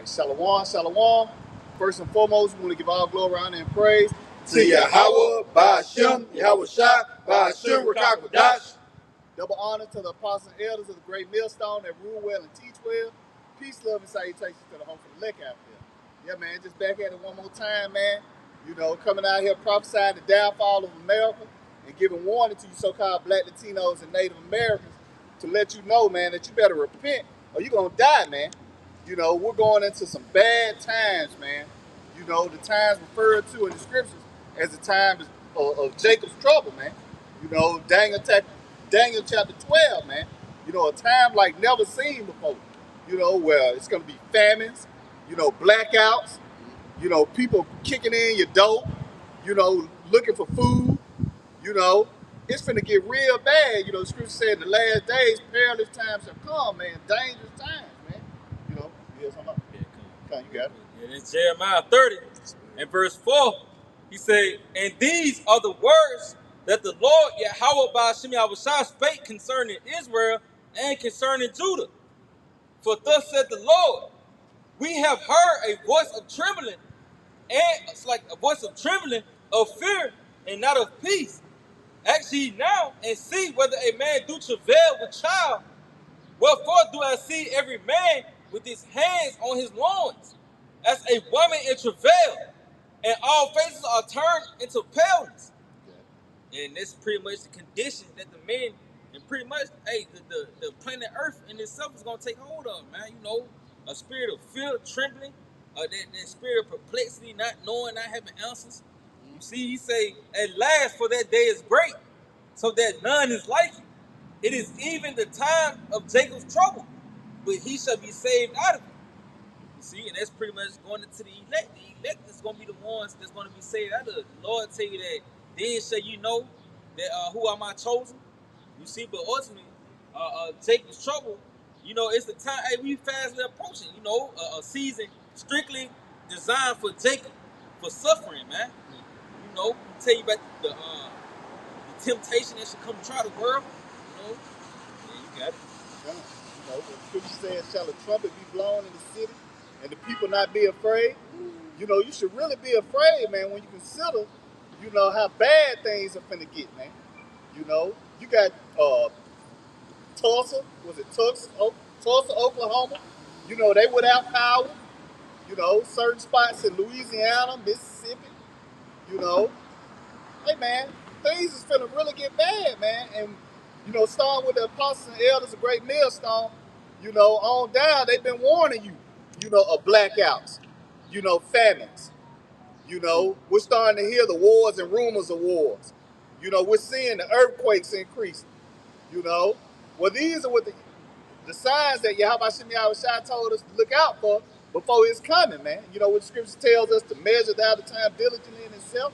right, shalom, shalom. First and foremost, we want to give all glory, honor, and praise to Yahawashi, bahasham, Yahawashi, bahasham, Rawchaa Qadash. Double honor to the apostles and elders of the great millstone that rule well and teach well. Peace, love, and salutations to the home for the lick out there. Yeah, man, just back at it one more time, man. You know, coming out here prophesying the downfall of America and giving warning to you so-called black Latinos and Native Americans to let you know, man, that you better repent or you're going to die, man. You know, we're going into some bad times, man. You know, the times referred to in the scriptures as the times of Jacob's trouble, man. You know, Daniel chapter 12, man. You know, a time like never seen before. You know, where it's going to be famines, you know, blackouts, you know, people kicking in your door, you know, looking for food, you know. It's finna get real bad. You know, the scripture said in the last days, perilous times have come, man. Dangerous times, man. You know, yes, I'm up. Come, you got it. And in Jeremiah 30 and verse 4, he said, and these are the words that the Lord Yahawashi bahasham Yahawashi spake concerning Israel and concerning Judah. For thus said the Lord, we have heard a voice of trembling, and it's like a voice of trembling of fear and not of peace. Ask ye now and see whether a man do travail with child. Wherefore do I see every man with his hands on his loins, as a woman in travail, and all faces are turned into paleness. And that's pretty much the condition that the men, and pretty much, hey, the planet Earth in itself is going to take hold of, man. You know, a spirit of fear, trembling, that spirit of perplexity, not knowing, not having answers. You see, he say, at last, for that day is great, so that none is like it. It is even the time of Jacob's trouble, but he shall be saved out of it. You see, and that's pretty much going into the elect. The elect is going to be the ones that's going to be saved out of it. The Lord tell you that, then shall you know that who are my chosen. You see, but ultimately, Jacob's trouble, you know, it's the time, hey, we fastly approaching, you know, a season strictly designed for Jacob, for suffering, man. You know, tell you about the temptation that should come to try the world. You know, yeah, you got it. You know, the scripture says, shall a trumpet be blown in the city and the people not be afraid? You know, you should really be afraid, man, when you consider, you know, how bad things are finna get, man. You know, you got Tulsa, Tulsa, Oklahoma. You know, they without power. You know, certain spots in Louisiana, Mississippi. You know, hey, man, things is finna really get bad, man. And, you know, starting with the apostles and elders of Great Millstone, you know, on down, they've been warning you, you know, of blackouts, you know, famines. You know, we're starting to hear the wars and rumors of wars. You know, we're seeing the earthquakes increase. You know, well, these are what the signs that Yahawashi told us to look out for before it's coming, man. You know, what the scripture tells us to measure the time diligently in itself,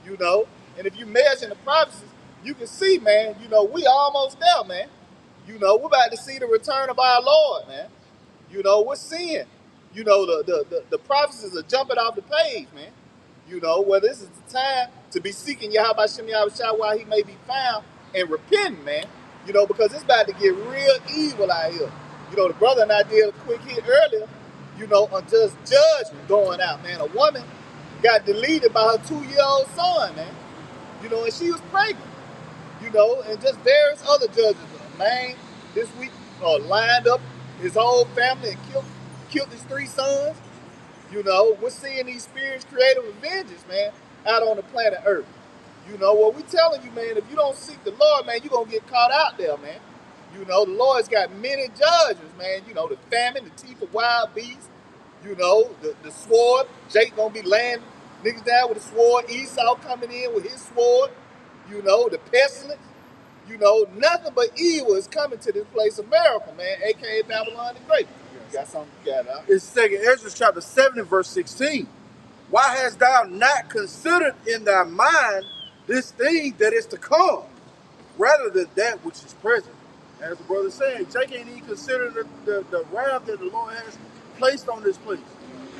you know. And if you measure the prophecies, you can see, man, you know, we almost there, man. You know, we're about to see the return of our Lord, man. You know, we're seeing, you know, the prophecies are jumping off the page, man. You know, well, this is the time to be seeking Yahawashi while he may be found and repenting, man. You know, because it's about to get real evil out here. You know, the brother and I did a quick hit earlier, you know, on just judgment going out, man. A woman got deleted by her 2-year-old son, man. You know, and she was pregnant. You know, and just various other judges. Man, this week lined up his whole family and killed his 3 sons. You know, we're seeing these spirits creating revenges, man, out on the planet Earth. You know, well, we telling you, man, if you don't seek the Lord, man, you're going to get caught out there, man. You know, the Lord's got many judges, man. You know, the famine, the teeth of wild beasts, you know, the sword. Jake going to be laying niggas down with a sword. Esau coming in with his sword. You know, the pestilence. You know, nothing but evil is coming to this place, America, man, a.k.a. Babylon the Great. You got something you got out? It's 2 Ezra chapter 7 and verse 16. Why hast thou not considered in thy mind this thing that is to come, rather than that which is present? As the brother said, Jake ain't even considered the wrath that the Lord has placed on this place.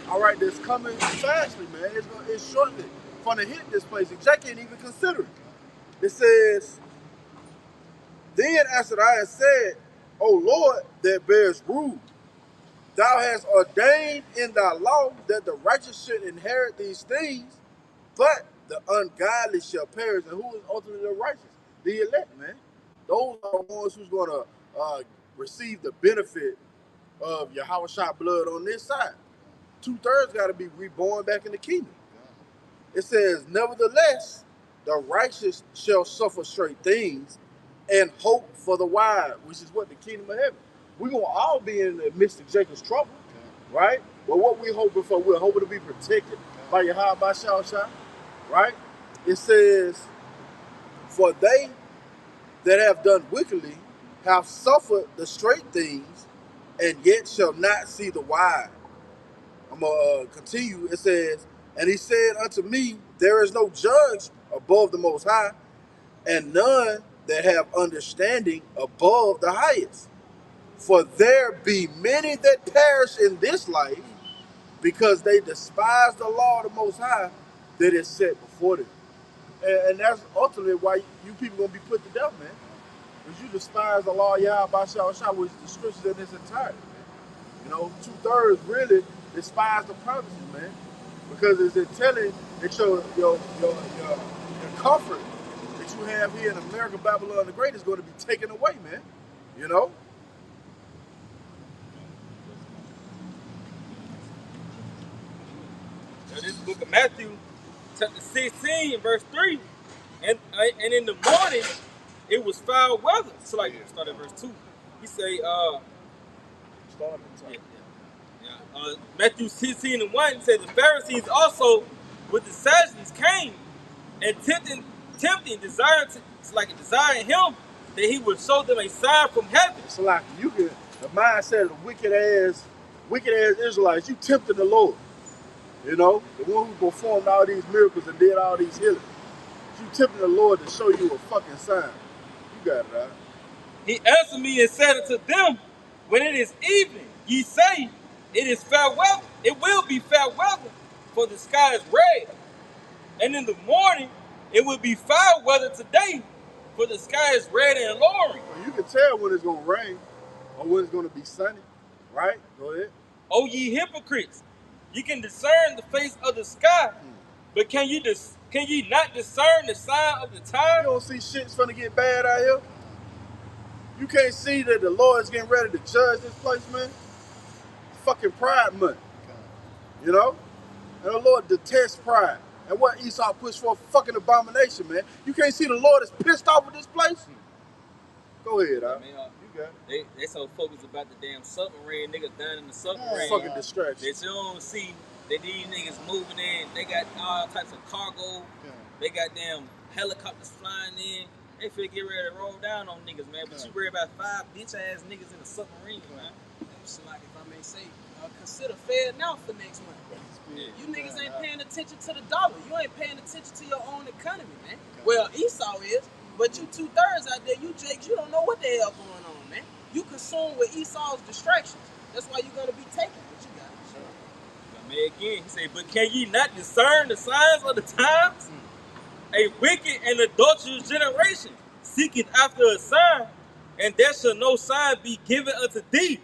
All right, that's coming fastly, man. It's shortly going to hit this place. And Jake ain't even consider it. It says, then answered I and said, O Lord, that bears rule, Thou hast ordained in thy law that the righteous should inherit these things, but the ungodly shall perish. And who is ultimately the righteous? The elect, man. Those are the ones who's going to receive the benefit of Yahawashi blood on this side. 2/3 got to be reborn back in the kingdom. It says, nevertheless, the righteous shall suffer straight things and hope for the wise, which is what the kingdom of heaven. We're going to all be in the midst of Jacob's trouble, right? But what we're hoping for, we're hoping to be protected by Yahawashi, right? It says, for they that have done wickedly have suffered the straight things, and yet shall not see the wise. I'm going to continue. It says, and he said unto me, there is no judge above the Most High, and none that have understanding above the highest. For there be many that perish in this life, because they despise the law of the Most High that is set before them. And that's ultimately why you people going to be put to death, man. Because you despise the law of Yahawashi, which is the scriptures in its entirety, man. You know, 2/3 really despise the promises, man. Because it's telling that your comfort that you have here in America, Babylon the Great, is going to be taken away, man. You know? Now, this book of Matthew, chapter 16, verse 3. And in the morning, it was foul weather. So like, start at verse 2. He say, Matthew 16:1 said, the Pharisees also with the Sadducees came and tempting, desiring him that he would show them a sign from heaven. So like you can, the mindset of the wicked ass Israelites, you tempted the Lord. You know, the one who performed all these miracles and did all these healings. You tempted the Lord to show you a fucking sign. You got it, right? He answered me and said unto them, when it is evening, ye say, it is fair weather. It will be fair weather, for the sky is red. And in the morning, it will be foul weather today, for the sky is red and lowering. Well, you can tell when it's going to rain or when it's going to be sunny, right? Go ahead. O ye hypocrites, ye can discern the face of the sky, but can ye not discern the sign of the time? You don't see shit's finna get bad out here? You can't see that the Lord is getting ready to judge this place, man? Fucking pride month. You know? And the Lord detests pride. And what Esau pushed for, fucking abomination, man. You can't see the Lord is pissed off with this place? Go ahead, I mean, you got it. They so focused about the damn submarine, niggas down in the submarine. Fucking distraction. That you don't see that these niggas moving in. They got all types of cargo. They got damn helicopters flying in. They finna get ready to roll down on niggas, man. But you worry about 5 bitch-ass niggas in a submarine, man. It's like, if I may say, consider fair now for next month. Yeah. You niggas ain't paying attention to the dollar. You ain't paying attention to your own economy, man. Well, Esau is, but you 2/3 out there, you Jakes, you don't know what the hell going on, man. You consumed with Esau's distractions. That's why you're gonna be taken. What you got? But man, again, he said, but can ye not discern the signs of the times? A wicked and adulterous generation seeketh after a sign, and there shall no sign be given unto thee,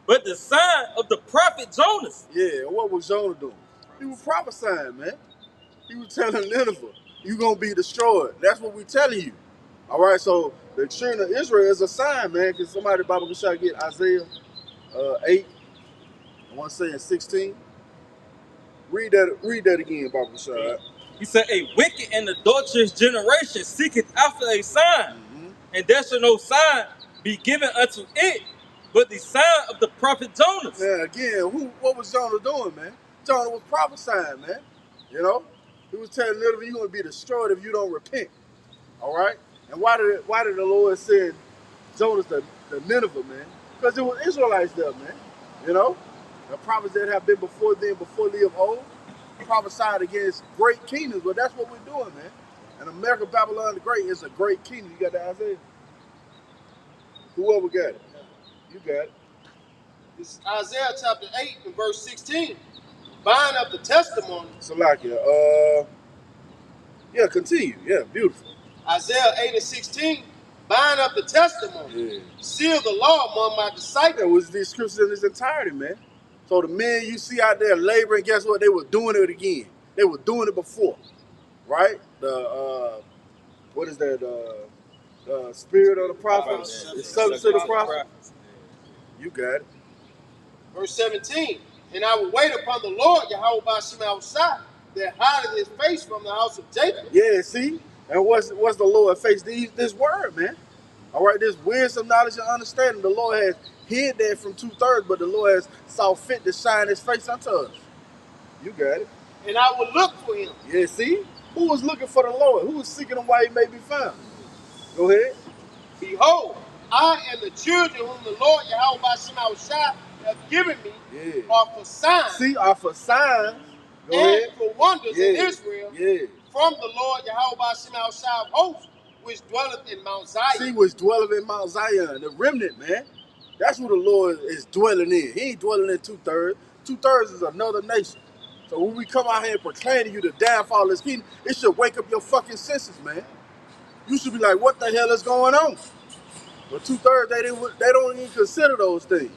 but the sign of the prophet Jonas. Yeah, what was Jonah doing? He was prophesying, man. He was telling Nineveh, you're going to be destroyed. That's what we're telling you. All right, so the children of Israel is a sign, man. Can somebody, Bible, can try to get Isaiah 8, I want to say in 16. Read that again, Bible Shah. He said, a wicked and adulterous generation seeketh after a sign, and there shall no sign be given unto it, but the sign of the prophet Jonas. Yeah, again, what was Jonah doing, man? Jonah was prophesying, man. You know? He was telling Nineveh, you're going to be destroyed if you don't repent. All right? And why did the Lord send Jonas to Nineveh, man? Because it was Israelites there, man. You know? The prophets that have been before them, before thee of old, prophesied against great kingdoms. But that's what we're doing, man. And America, Babylon the Great is a great kingdom. You got the Isaiah? Whoever got it. You got it. It's Isaiah chapter 8 and verse 16. Bind up the testimony. Salakia. Yeah, continue. Yeah, beautiful. Isaiah 8 and 16. Bind up the testimony. Yeah. Seal the law among my disciples. That was the scriptures in its entirety, man. So the men you see out there laboring, guess what? They were doing it again. They were doing it before, right? The what is that? Spirit of the prophet, the substance of the prophet. You got it. Verse 17. And I will wait upon the Lord, Yahawah Yahawashi, that hideth his face from the house of Jacob. Yeah, see? And what's the Lord face? This word, man. All right, this wisdom, knowledge, and understanding. The Lord has hid that from 2/3, but the Lord has saw fit to shine his face unto us. You got it. And I will look for him. Yeah, see? Who was looking for the Lord? Who was seeking him while he may be found? Go ahead. Behold, I and the children whom the Lord Yahawah Yahawashi have given me are for signs. See, are for signs. Go and ahead. for wonders in Israel. Yeah. From the Lord Yahawah Yahawashi of hosts, which dwelleth in Mount Zion. See, which dwelleth in Mount Zion, the remnant, man. That's who the Lord is dwelling in. He ain't dwelling in 2/3. 2/3 is another nation. So when we come out here and proclaim to you the downfall of his kingdom, it should wake up your fucking senses, man. You should be like, what the hell is going on? But 2/3, they don't even consider those things.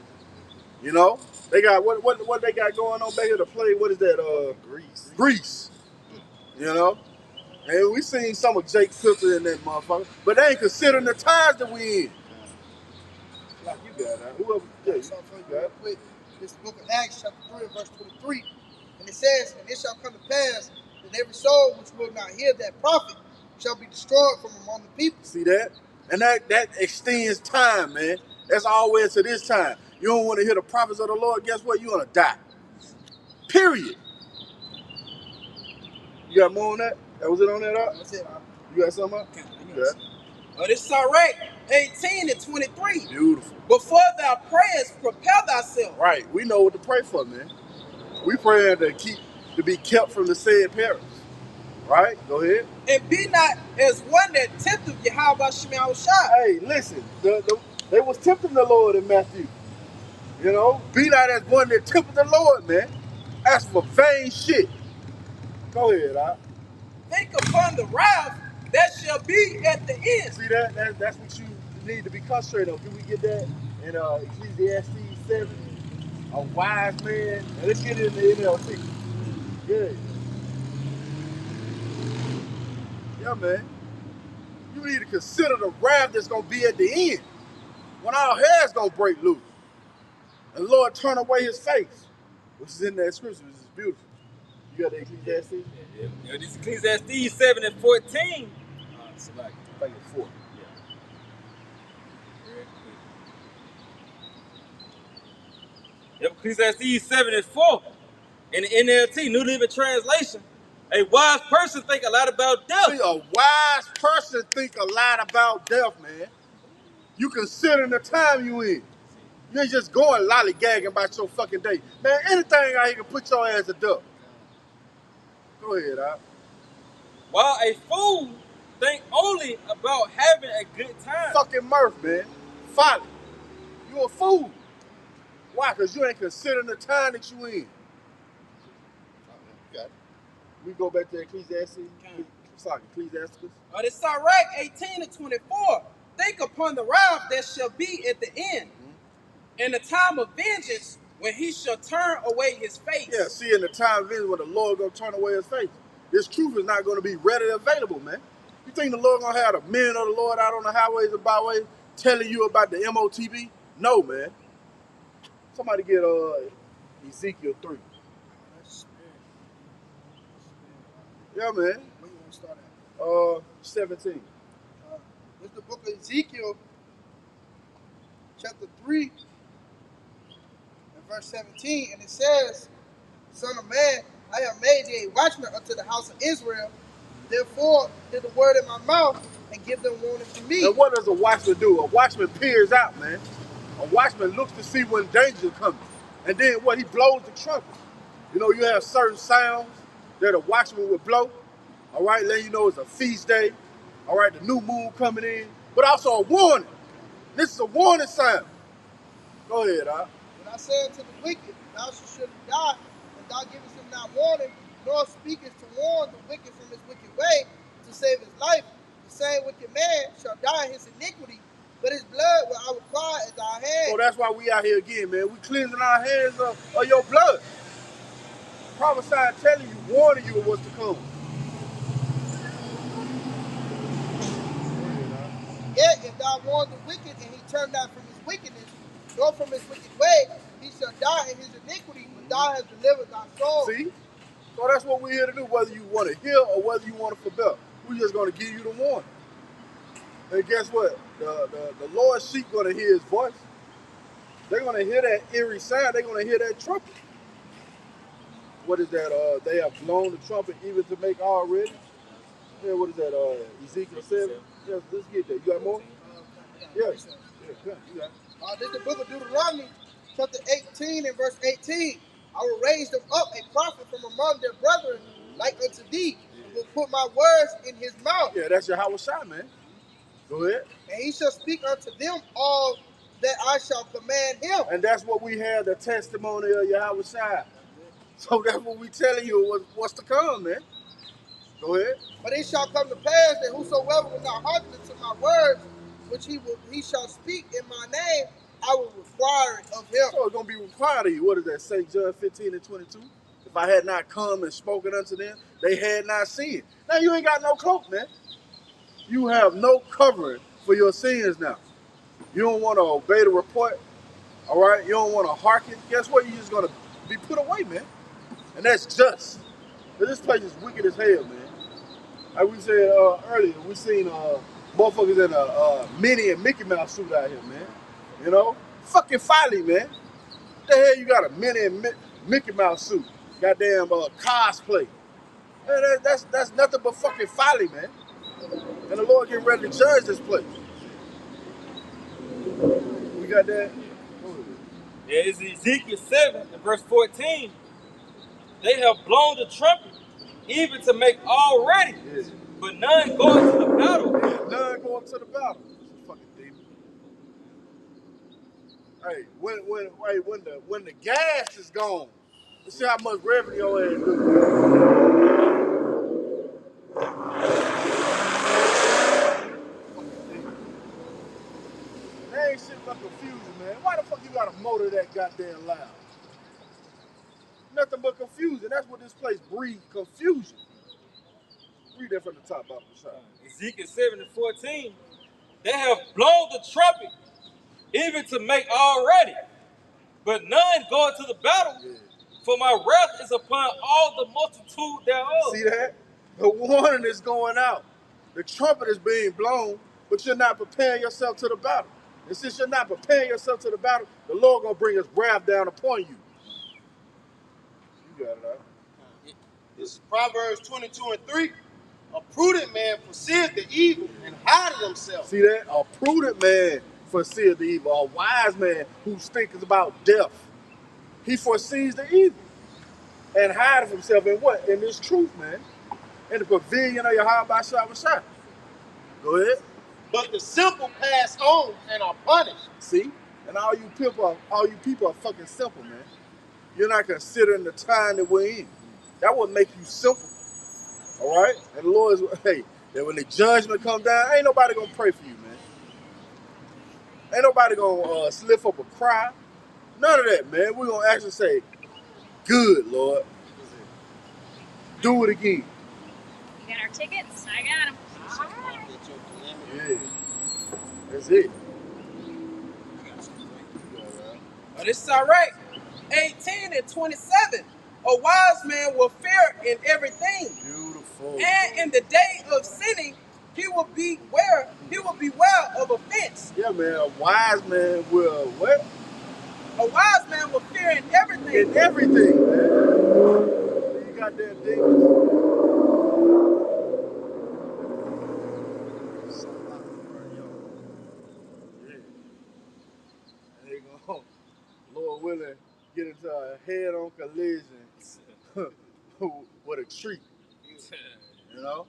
You know? They got what they got going on back here to play, what is that? Greece. You know? And we seen some of Jake Clipper in that motherfucker, but they ain't considering the times that we in. Like you got that. Whoever, yeah, you got it. This book of Acts, chapter 3, verse 23. And it says, and it shall come to pass that every soul which will not hear that prophet shall be destroyed from among the people. See that? And that extends time, man. That's always to this time. You don't want to hear the prophets of the Lord, guess what? You're going to die. Period. You got more on that? That was it on that, Up? That's it. You got something up? You got it. Oh, this is all right. 18 and 23. Beautiful. Before thou prayest, prepare thyself. Right. We know what to pray for, man. We pray to be kept from the said perils. Right? Go ahead. And be not as one that tempteth Yahawashi. Hey, listen. They was tempting the Lord in Matthew. You know? Be not as one that tempted the Lord, man. That's for vain shit. Go ahead, Al. Think upon the wrath that shall be at the end. See that? That's what you need to be concentrated on. Can we get that in Ecclesiastes 7? A wise man. And let's get it in the NLT. Yeah. Yeah, man. You need to consider the wrath that's going to be at the end. When our hair's going to break loose. And the Lord turn away his face. Which is in that scripture, which is beautiful. You got the Ecclesiastes? Yeah. This Ecclesiastes 7 and 14. I think it's 4. Yep, Ecclesiastes 7 and 4. In the NLT, New Living Translation. A wise person think a lot about death. See, a wise person think a lot about death, man. You considering the time you in. You ain't just going lollygagging about your fucking day. Man, anything out here can put your ass to death. Go ahead, Al. While a fool think only about having a good time. Fucking mirth, man. Folly. You a fool. Why? Because you ain't considering the time that you in. Got it. We go back to Ecclesiastes. Sorry, Ecclesiastes. Oh, this is all right. 18 and 24. Think upon the wrath that shall be at the end. In the time of vengeance, when he shall turn away his face. Yeah, see, in the time of vengeance, when the Lord gonna turn away his face, this truth is not gonna be readily available, man. You think the Lord gonna have the men of the Lord out on the highways and byways telling you about the MOTB? No, man. Somebody get Ezekiel 3. Yeah, man. Where you want to start at? 17. This is the book of Ezekiel, chapter 3, and verse 17. And it says, Son of man, I have made thee a watchman unto the house of Israel. Therefore, hear the word in my mouth and give them warning from me. And what does a watchman do? A watchman peers out, man. A watchman looks to see when danger comes. And then what? He blows the trumpet. You know, you have certain sounds that a watchman would blow. All right, letting you know it's a feast day. All right, the new moon coming in. But also a warning. This is a warning sound. Go ahead, Al. When I say unto the wicked, thou shalt surely die, and thou givest him not warning, nor speakest to warn the wicked from his wicked way, to save his life, the same wicked man shall die in his iniquity, but his blood will I require at thy hand. So that's why we out here again, man. We cleansing our hands of your blood. Prophesying, telling you, warning you of what's to come. Yet if thou warn the wicked and he turn not from his wickedness, nor from his wicked way, he shall die in his iniquity, but thou hast delivered thy soul. See? So that's what we're here to do, whether you want to hear or whether you want to forbear. We're just going to give you the warning. And guess what? The Lord's sheep going to hear his voice. They're going to hear that eerie sound. They're going to hear that trumpet. What is that? They have blown the trumpet even to make all ready. Yeah, what is that? Ezekiel 7? Yeah, let's get that. You got more? Yeah. Yeah, you got it. This is the book of Deuteronomy, chapter 18 and verse 18. I will raise them up a prophet from among their brethren, like unto thee, and will put my words in his mouth. Yeah, that's Yahawashi, man. Go ahead. And he shall speak unto them all that I shall command him. And that's what we have, the testimony of Yahawashi. So that's what we telling you what's to come, man. Go ahead. But it shall come to pass that whosoever will not hearken unto my words, which he shall speak in my name, I will require it of him. So it's going to be required of you. What does that say, John 15 and 22? If I had not come and spoken unto them, they had not seen. Now you ain't got no cloak, man. You have no covering for your sins now. You don't want to obey the report, all right? You don't want to hearken. Guess what? You're just going to be put away, man. And that's just. This place is wicked as hell, man. Like we said earlier, we seen motherfuckers in a Minnie and Mickey Mouse suit out here, man. You know? Fucking folly, man. What the hell you got a Minnie and Mickey Mouse suit? Goddamn cosplay. Man, that's nothing but fucking folly, man. And the Lord getting ready to judge this place. We got that? Yeah, it's Ezekiel 7 and verse 14. They have blown the trumpet, even to make all ready, but none going to the battle. Yeah, none going to the battle. This is fucking demon. Hey, when the gas is gone, let's see how much revenue your ass do. That ain't shit but confusion, man. Why the fuck you got a motor that goddamn loud? Nothing but confusion. That's what this place breeds, confusion. Read that from the top off the side. Ezekiel 7 and 14. They have blown the trumpet, even to make all ready, but none go into the battle. Yeah. For my wrath is upon all the multitude thereof. See that? The warning is going out. The trumpet is being blown, but you're not preparing yourself to the battle. And since you're not preparing yourself to the battle, the Lord gonna bring his wrath down upon you. You got it out. This is Proverbs 22 and 3. A prudent man foreseeth the evil and hideth himself. See that? A prudent man foreseeth the evil. A wise man who thinks about death. He foresees the evil and hideth himself in what? In this truth, man. In the pavilion of Yahawashi. Go ahead. But the simple pass on and are punished. See? And all you people are fucking simple, man. You're not considering the time that we're in. That would make you simple. All right? And the Lord is, hey, that when the judgment comes down, ain't nobody going to pray for you, man. Ain't nobody going to lift up a cry. None of that, man. We're going to actually say, good, Lord. Do it again. You got our tickets? I got them. All right. Yeah. That's it. Oh, this is all right. 18 and 27. A wise man will fear in everything. Beautiful. And in the day of sinning, he will beware of offense. Yeah, man. A wise man will what? A wise man will fear in everything. In everything, man. You goddamn demons. Lord willing, get into a head-on collision with a tree. You know?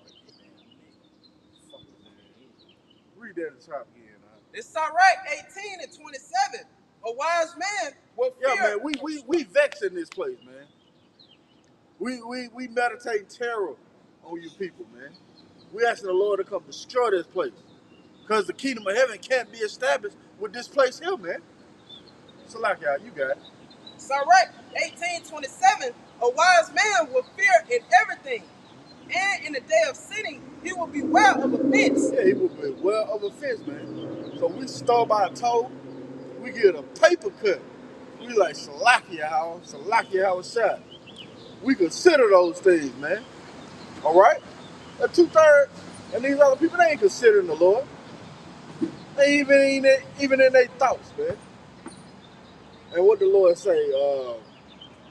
Read that at the top again. It's all right. 18 and 27. A wise man will fear. Yeah, man. We vex in this place, man. We meditate terror on you people, man. We asking the Lord to come destroy this place. Because the kingdom of heaven can't be established with this place here, man. So like y'all, you got it. It's all right. 18:27. A wise man will fear in everything, and in the day of sinning, he will beware of offense. Yeah, he will beware of offense, man. So we start by a toe, we get a paper cut. We like Yahawashi. We consider those things, man. All right? The 2/3, and these other people, they ain't considering the Lord. They even in their thoughts, man. And what the Lord say,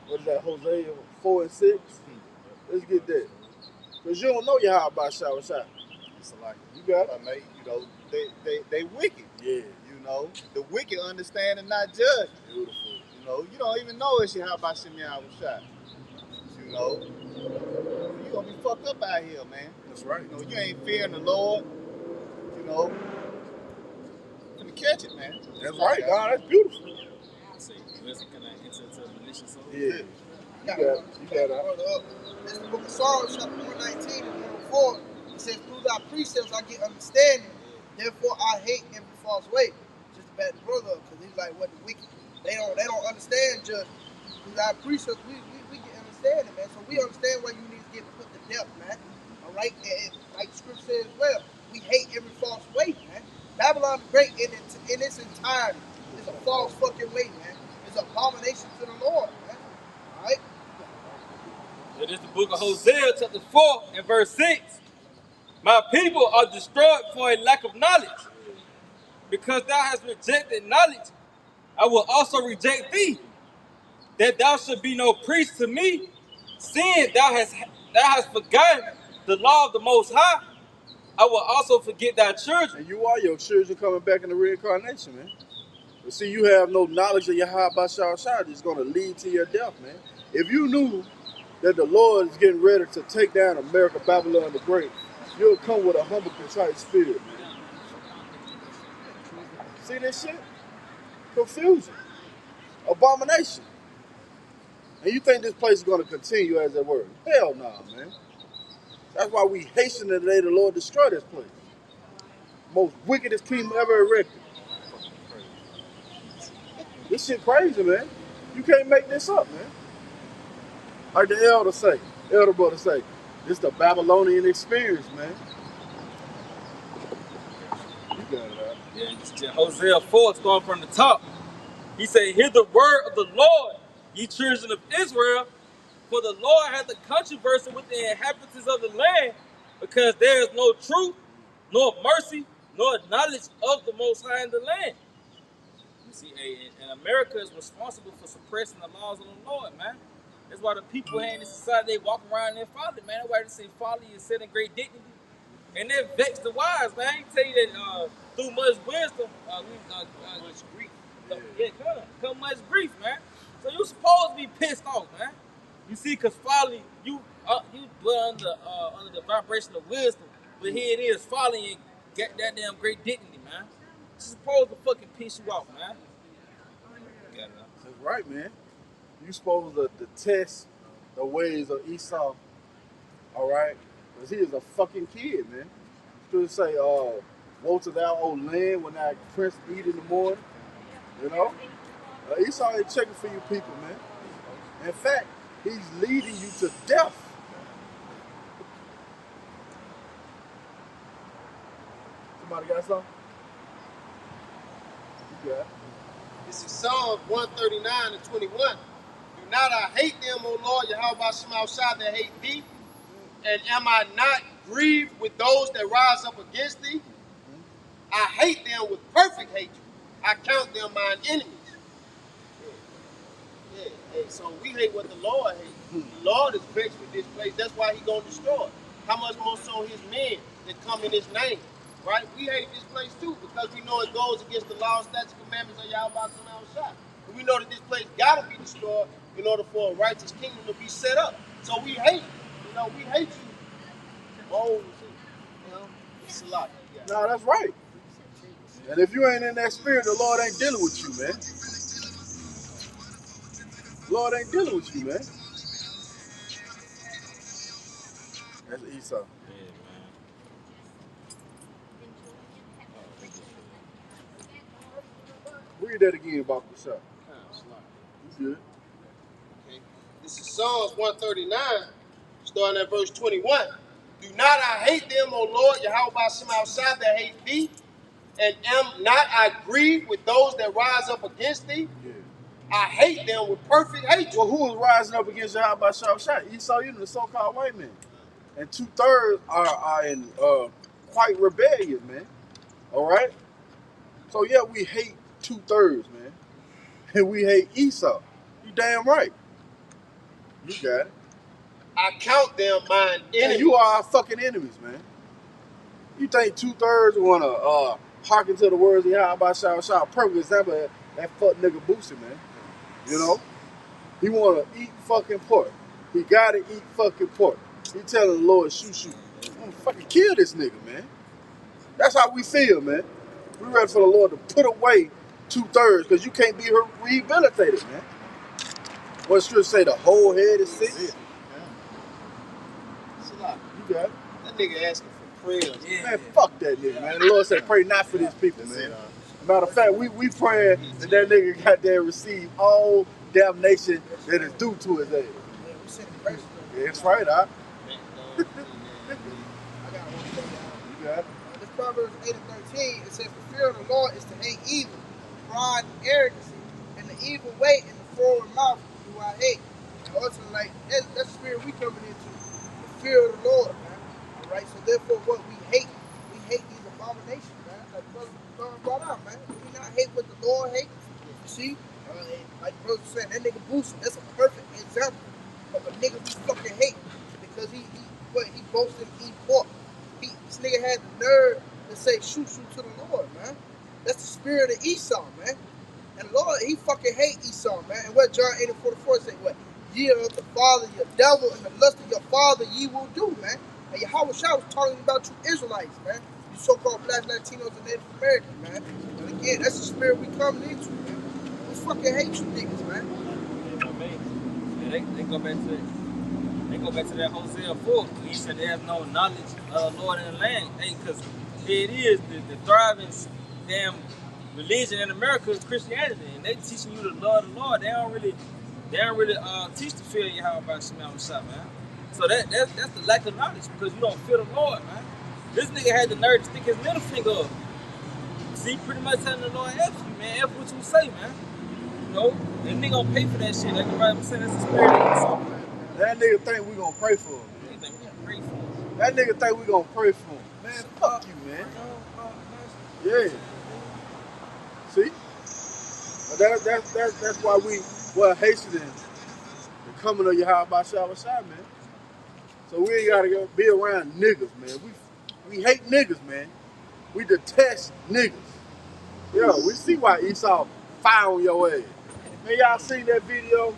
what is that, Hosea 4 and 6? Let's get that. Because you don't know Yahawashi. It's like, You got it? mate, you know, they wicked. Yeah. You know, the wicked understand and not judge. Beautiful. You know, you don't even know it's Yahawashi Yahawashi. You know, you gonna be fucked up out here, man. That's right. You know, you ain't fearing the Lord. You know, gonna catch it, man. That's right, God. That's beautiful. Say, listen, can I enter into a malicious soul? Yeah. You got it. It's the book of Psalms, chapter 119 and 104. It says, through thy precepts I get understanding. Therefore I hate every false way. Just to back the brother up, because he's like, what the wicked. They don't understand just through thy precepts. We get understanding, man. So we understand why you need to get put to death, man. All right? And like the scripture says as well, we hate every false way, man. Babylon the Great in its entirety is a false fucking way, man. It's an abomination to the Lord, man. All right? It is the book of Hosea, chapter 4 and verse 6. My people are destroyed for a lack of knowledge. Because thou hast rejected knowledge, I will also reject thee, that thou should be no priest to me, seeing thou hast forgotten the law of the Most High. I will also forget thy children. And you are your children coming back in the reincarnation, man. But see, you have no knowledge of Yahawashi. It's going to lead to your death, man. If you knew that the Lord is getting ready to take down America, Babylon the Great, you'll come with a humble, contrite spirit, man. See this shit? Confusion. Abomination. And you think this place is going to continue as that word? Hell no, man. That's why we hasten the day the Lord destroy this place. Most wickedest kingdom ever erected. This shit crazy, man. You can't make this up, man. Like the elder brother say, this the Babylonian experience, man. You got it out. Yeah, it's Hosea 4, starting from the top. He said, hear the word of the Lord, ye children of Israel, for the Lord hath a controversy with the inhabitants of the land, because there is no truth, nor mercy, nor knowledge of the Most High in the land. You see, and America is responsible for suppressing the laws of the Lord, man. That's why the people here in this society, they walk around in folly, man. That's why they say folly is set in great dignity. And that vexed the wise, man. I can tell you that through much wisdom, much grief. Come much grief, man. So you supposed to be pissed off, man. You see, cause folly, you dwell under the vibration of wisdom, but here it is, folly and get that damn great dignity, man. It's supposed to fucking piss you off, man. That's right, man. You supposed to test the ways of Esau, all right? Because he is a fucking kid, man. You say, woe to thou, O land, when thy prince eat in the morning, you know? Esau ain't checking for you people, man. In fact, he's leading you to death. Somebody got something? You got it. This is Psalm 139 and 21. Do not I hate them, O Lord, Yahawashi that hate thee? And am I not grieved with those that rise up against thee? I hate them with perfect hatred. I count them mine enemies. Yeah. Hey, so we hate what the Lord hates. The Lord is vexed with this place. That's why He's going to destroy it. How much more so His men that come in His name? Right? We hate this place too because we know it goes against the law, statutes, commandments of Yahawashi. And we know that this place got to be destroyed in order for a righteous kingdom to be set up. So we hate, we hate you. Oh, it's a lot. Yeah. No, that's right. And if you ain't in that spirit, the Lord ain't dealing with you, man. The Lord ain't dealing with you, man. That's Esau. Yeah, man. Read that again about the shop. You good? Okay. This is Psalms 139, starting at verse 21. Do not I hate them, O Lord, Yahawah Shem outside that hate thee, and am not I grieved with those that rise up against thee? Yeah. I hate them with perfect hatred. Well, who was rising up against Yahawashi Rawchaa? Esau, you know, the so-called white man. And 2/3 are in quite rebellious, man. All right? So, yeah, we hate 2/3, man. And we hate Esau. You damn right. You got it. I count them mine enemies. And you are our fucking enemies, man. You think 2/3 want to hearken to the words of Yahawashi Rawchaa? Perfect example of that fuck nigga Boosie, man. You know? He want to eat fucking pork. He got to eat fucking pork. He telling the Lord, shoot. I'm going to fucking kill this nigga, man. That's how we feel, man. We ready for the Lord to put away 2/3 because you can't be rehabilitated, man. What should say the whole head is sick? Yeah. It's a lot. You got it. That nigga asking for prayers. Yeah. Man, fuck that nigga, man. The Lord said, pray not for these people, man. Matter of fact, we praying that nigga got there receive all damnation that is due to his ass. Yeah, we said it first. Yeah, that's right, huh? I got one thing down. You got it. This Proverbs 8 and 13, it says, the fear of the Lord is to hate evil, pride and arrogancy, and the evil way and the forward mouth do I hate. And ultimately, like, that's the spirit we coming into. The fear of the Lord, man. Alright, so therefore what we hate these abominations, man. Like Brother John brought out, man. Do we not hate what the Lord hates? You see? Like Brother said, that nigga Boosie, that's a perfect example of a nigga we fucking hate. Because he boasted and eat pork. This nigga had the nerve to say shoot to the Lord, man. That's the spirit of Esau, man. And the Lord, he fucking hate Esau, man. And what John 8 and 44 say, what? Ye are of the father, your devil, and the lust of your father ye will do, man. And Yahawashi was talking about you Israelites, man. You so-called black Latinos and Native Americans, man. And again, that's the spirit we coming into, man. We fucking hate you niggas, man. They go back to that. They go back to that Hosea 4. He said they have no knowledge of the Lord in the land. Hey, because here it is, the thriving damn religion in America is Christianity, and they teaching you to love the Lord. They don't really teach the fear of Yahawashi, man. So that's the lack of knowledge, because you don't fear the Lord, man. This nigga had the nerve to stick his middle finger up. See, pretty much telling the Lord, F you, man. F what you say, man. You know, and nigga gonna pay for that shit. Like the Bible said, that's the spirit of Esau. That nigga think we gonna pray for him. They think we gonna pray for him. That nigga think we gonna pray for him. Man, fuck you, man. Yeah. See? But that's why we're hastening the coming of Yahawashi Rawchaa, man. So we ain't gotta go be around niggas, man. We hate niggas, man. We detest niggas. Yo, we see why Esau fire on your ass. Man, y'all seen that video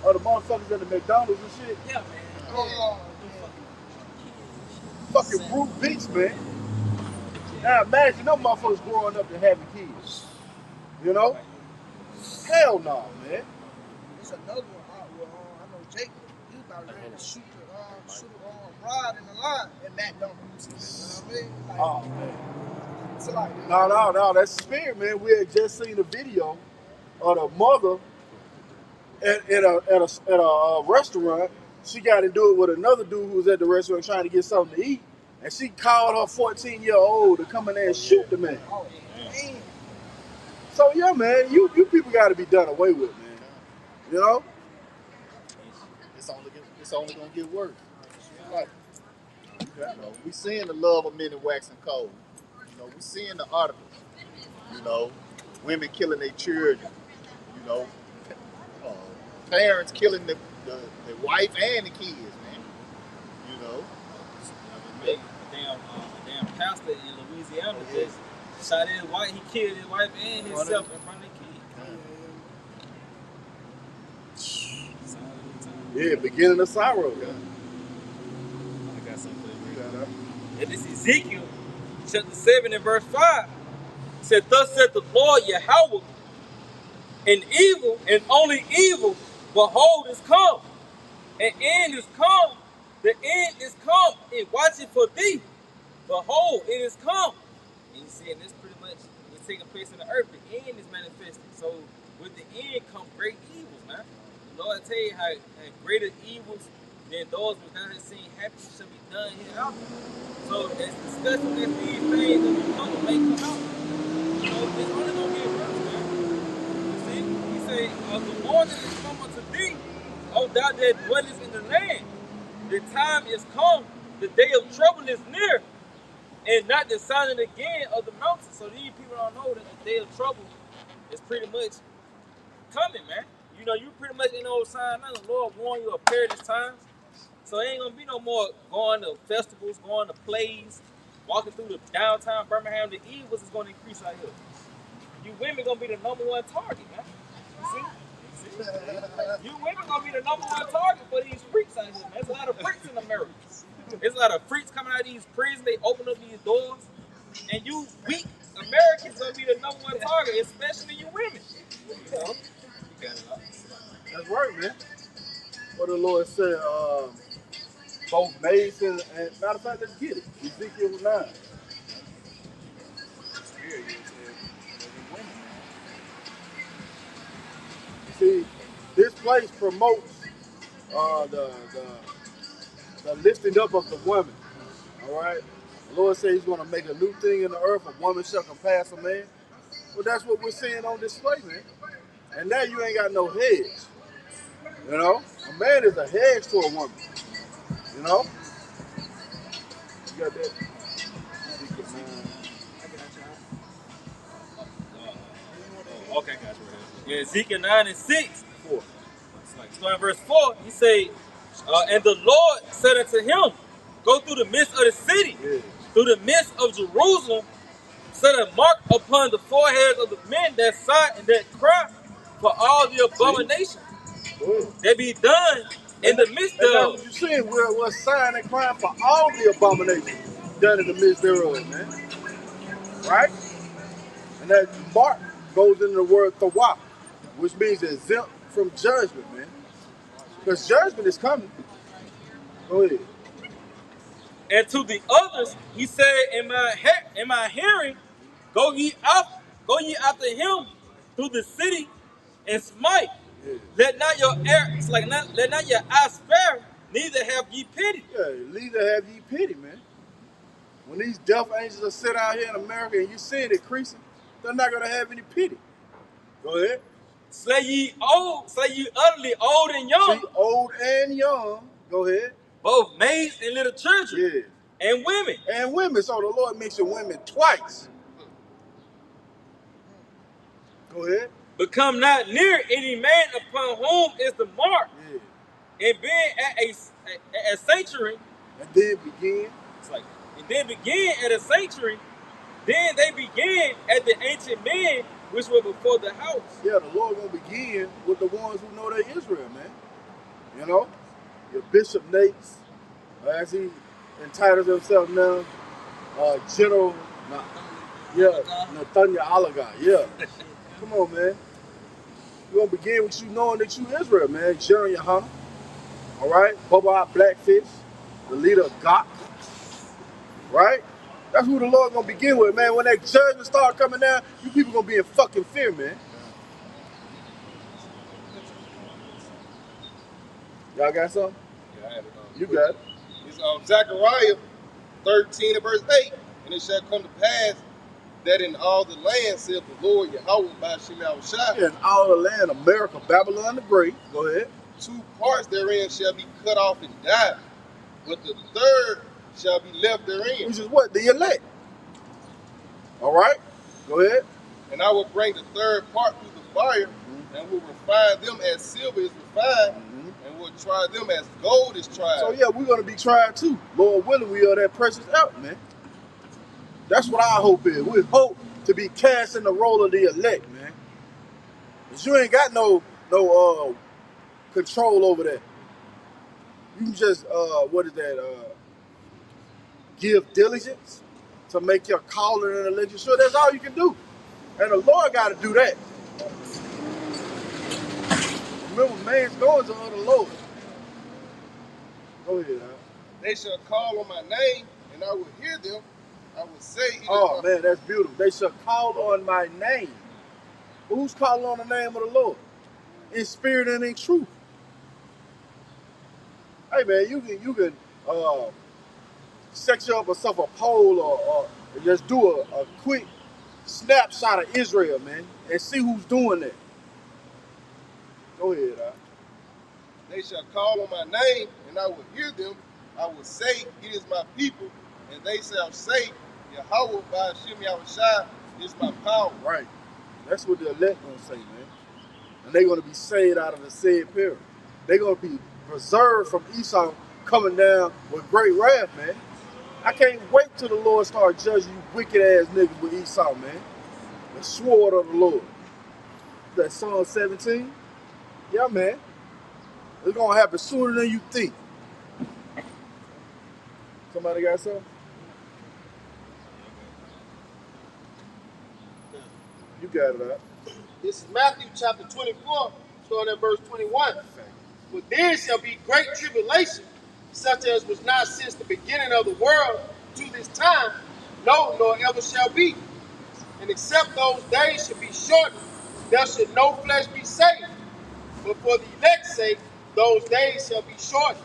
of the motherfuckers at the McDonald's and shit? Yeah, man. Oh, Fucking brute beats, man. Now imagine them motherfuckers growing up and having kids. You know? Hell no, man. It's another one. I know Jake, he was about ready to shoot a rod in the line at McDonald's. You know what I mean? Like, Oh, man. it's like, No, that's the spirit, man. We had just seen a video of the mother at a restaurant. She got to do it with another dude who was at the restaurant trying to get something to eat. And she called her 14-year-old to come in there and shoot the man. oh, man. So, yeah, man, you people got to be done away with, man. You know? It's only gonna get worse. Like, you know, we seeing the love of many waxing cold. You know, we seeing the articles. You know, women killing their children. You know, parents killing the wife and the kids, man. You know, A damn pastor in Louisiana just shot his wife. He killed his wife and himself in front of the kid. Yeah, beginning of sorrow. I got something for you. And this is Ezekiel chapter 7 and verse 5. It said, thus said the Lord Yahawah, and evil and only evil, behold, is come. An end is come. The end is come. And watch it for thee. Behold, it is come. And he said, this pretty much is taking place in the earth. The end is manifested. So with the end come great evils, man. The Lord tell you how greater evils than those which thou hast seen happen shall be done hereafter. So it's discussing that these things that we know may come out. You know, it's only gonna get worse, man. You see, he say, the morning is come unto thee, O thou that dwellest in the land. The time is come, the day of trouble is near, and not the sounding again of the mountain. So these people don't know that the day of trouble is pretty much coming, man. You know, you pretty much in old sign now. The Lord warned you of perilous times. So it ain't gonna be no more going to festivals, going to plays, walking through the downtown Birmingham. The evils is gonna increase out here. You women gonna be the #1 target, man. You see? You women gonna be the #1 target for these freaks out here, man. There's a lot of freaks in America. There's a lot of freaks coming out of these prisons. They open up these doors, and you weak Americans gonna be the #1 target, especially you women. You know? That's right, man. What the Lord said, both maids and matter of fact, let's get it. Ezekiel 9. See, this place promotes the lifting up of the woman. All right? The Lord says he's going to make a new thing in the earth. A woman shall compass a man. Well, that's what we're seeing on display, man. And now you ain't got no hedge. You know? A man is a hedge to a woman. You know? You got that? Okay, gotcha. Yeah, Ezekiel 9:6. 4. Starting verse 4, he say, and the Lord said unto him, go through the midst of the city, through the midst of Jerusalem, set a mark upon the foreheads of the men that sigh and that cry for all the abominations that be done in the midst and that's of. what you saying. We're sighing and crying for all the abominations done in the midst thereof, man. Right? And that mark goes into the word tawaf, which means exempt from judgment, man. Because judgment is coming. Go ahead. And to the others, he said, in my hearing, go ye after him through the city and smite. Yeah. Let not your eye spare, neither have ye pity. Yeah, neither have ye pity, man. When these death angels are set out here in America and you see it increasing, they're not gonna have any pity. Go ahead. Slay ye utterly old and young. See, old and young. Go ahead. Both maids and little children. Yeah. And women. And women. So the Lord mentioned women twice. Go ahead. Become not near any man upon whom is the mark. Yeah. And being at a sanctuary. And then begin. It's like, and then begin at a sanctuary. Then they begin at the ancient men which were before the house. Yeah, the Lord gonna begin with the ones who know they're Israel, man. You know? Your Bishop Nates, as he entitles himself now, General Nathaniel Alaga. Yeah. Come on, man. We're gonna begin with you knowing that you Israel, man. General Yahawashi. All right? Bubba Blackfish, the leader of God. Right? That's who the Lord gonna begin with, man. When that judgment start coming down, you people gonna be in fucking fear, man. Y'all got something? Yeah, I have it. You got it. It's Zechariah 13 and verse 8. And it shall come to pass that in all the land, saith the Lord Yahawah bahasham Yahawashi. In all the land, America, Babylon the Great. Go ahead. 2 parts therein shall be cut off and die, but the third shall be left therein. Which is what? The elect. All right? Go ahead. And I will bring the third part through the fire, and will refine them as silver is refined, and will try them as gold is tried. So yeah, we're gonna be tried too. Lord willing, we are that precious out, man. That's what our hope is. We hope to be cast in the role of the elect, man. Cause you ain't got no control over that. You can just give diligence to make your calling and election sure. That's all you can do. And the Lord got to do that. Remember, man's going to the Lord. Go ahead, huh? They shall call on my name, and I will hear them, I will say it is Oh man, that's beautiful. They shall call on my name. Who's calling on the name of the Lord? In spirit and in truth. Hey man, you can set you up yourself a poll or just do a quick snapshot of Israel, man, and see who's doing that. Go ahead, They shall call on my name, and I will hear them. I will say, it is my people, and they shall say, Yahawashi, bahasham Yahawashi is my power. Right. That's what the elect gonna say, man. And they're gonna be saved out of the said period. They're gonna be preserved from Esau coming down with great wrath, man. I can't wait till the Lord start judging you wicked ass niggas with Esau, man. The sword of the Lord. That Psalm 17? Yeah, man. It's gonna happen sooner than you think. Somebody got something? You got it, right? This is Matthew chapter 24, starting at verse 21. For there shall be great tribulation, such as was not since the beginning of the world to this time, no, nor ever shall be. And except those days should be shortened, there should no flesh be saved. But for the elect's sake, those days shall be shortened.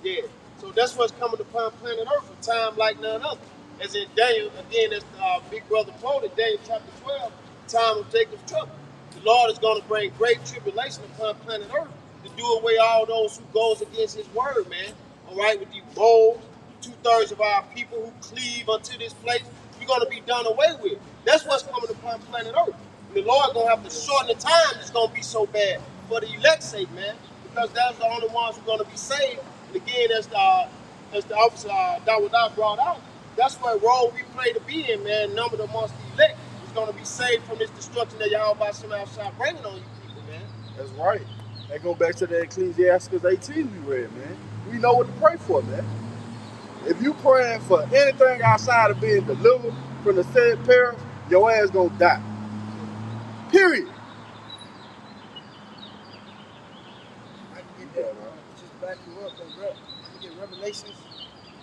Yeah. So that's what's coming upon planet Earth, a time like none other. As in Daniel, again, as big brother quoted, Daniel chapter 12, time of Jacob's trouble. The Lord is going to bring great tribulation upon planet Earth to do away all those who goes against his word, man. All right, with these moles, 2/3 of our people who cleave unto this place, we're going to be done away with. That's what's coming upon planet Earth. And the Lord going to have to shorten the time. It's going to be so bad for the elect's sake, man, because that's the only ones who are going to be saved. And again, as the officer Dawodah brought out, that's what role we play to be in, man. Numbered amongst the elect is going to be saved from this destruction that Yahawashi bringing on you people, man. That's right. That go back to the Ecclesiastes 18 we read, man. We know what to pray for, man. If you praying for anything outside of being delivered from the said perils, your ass gonna die. Period. I can get that. Just to back you up, bro. You get Revelations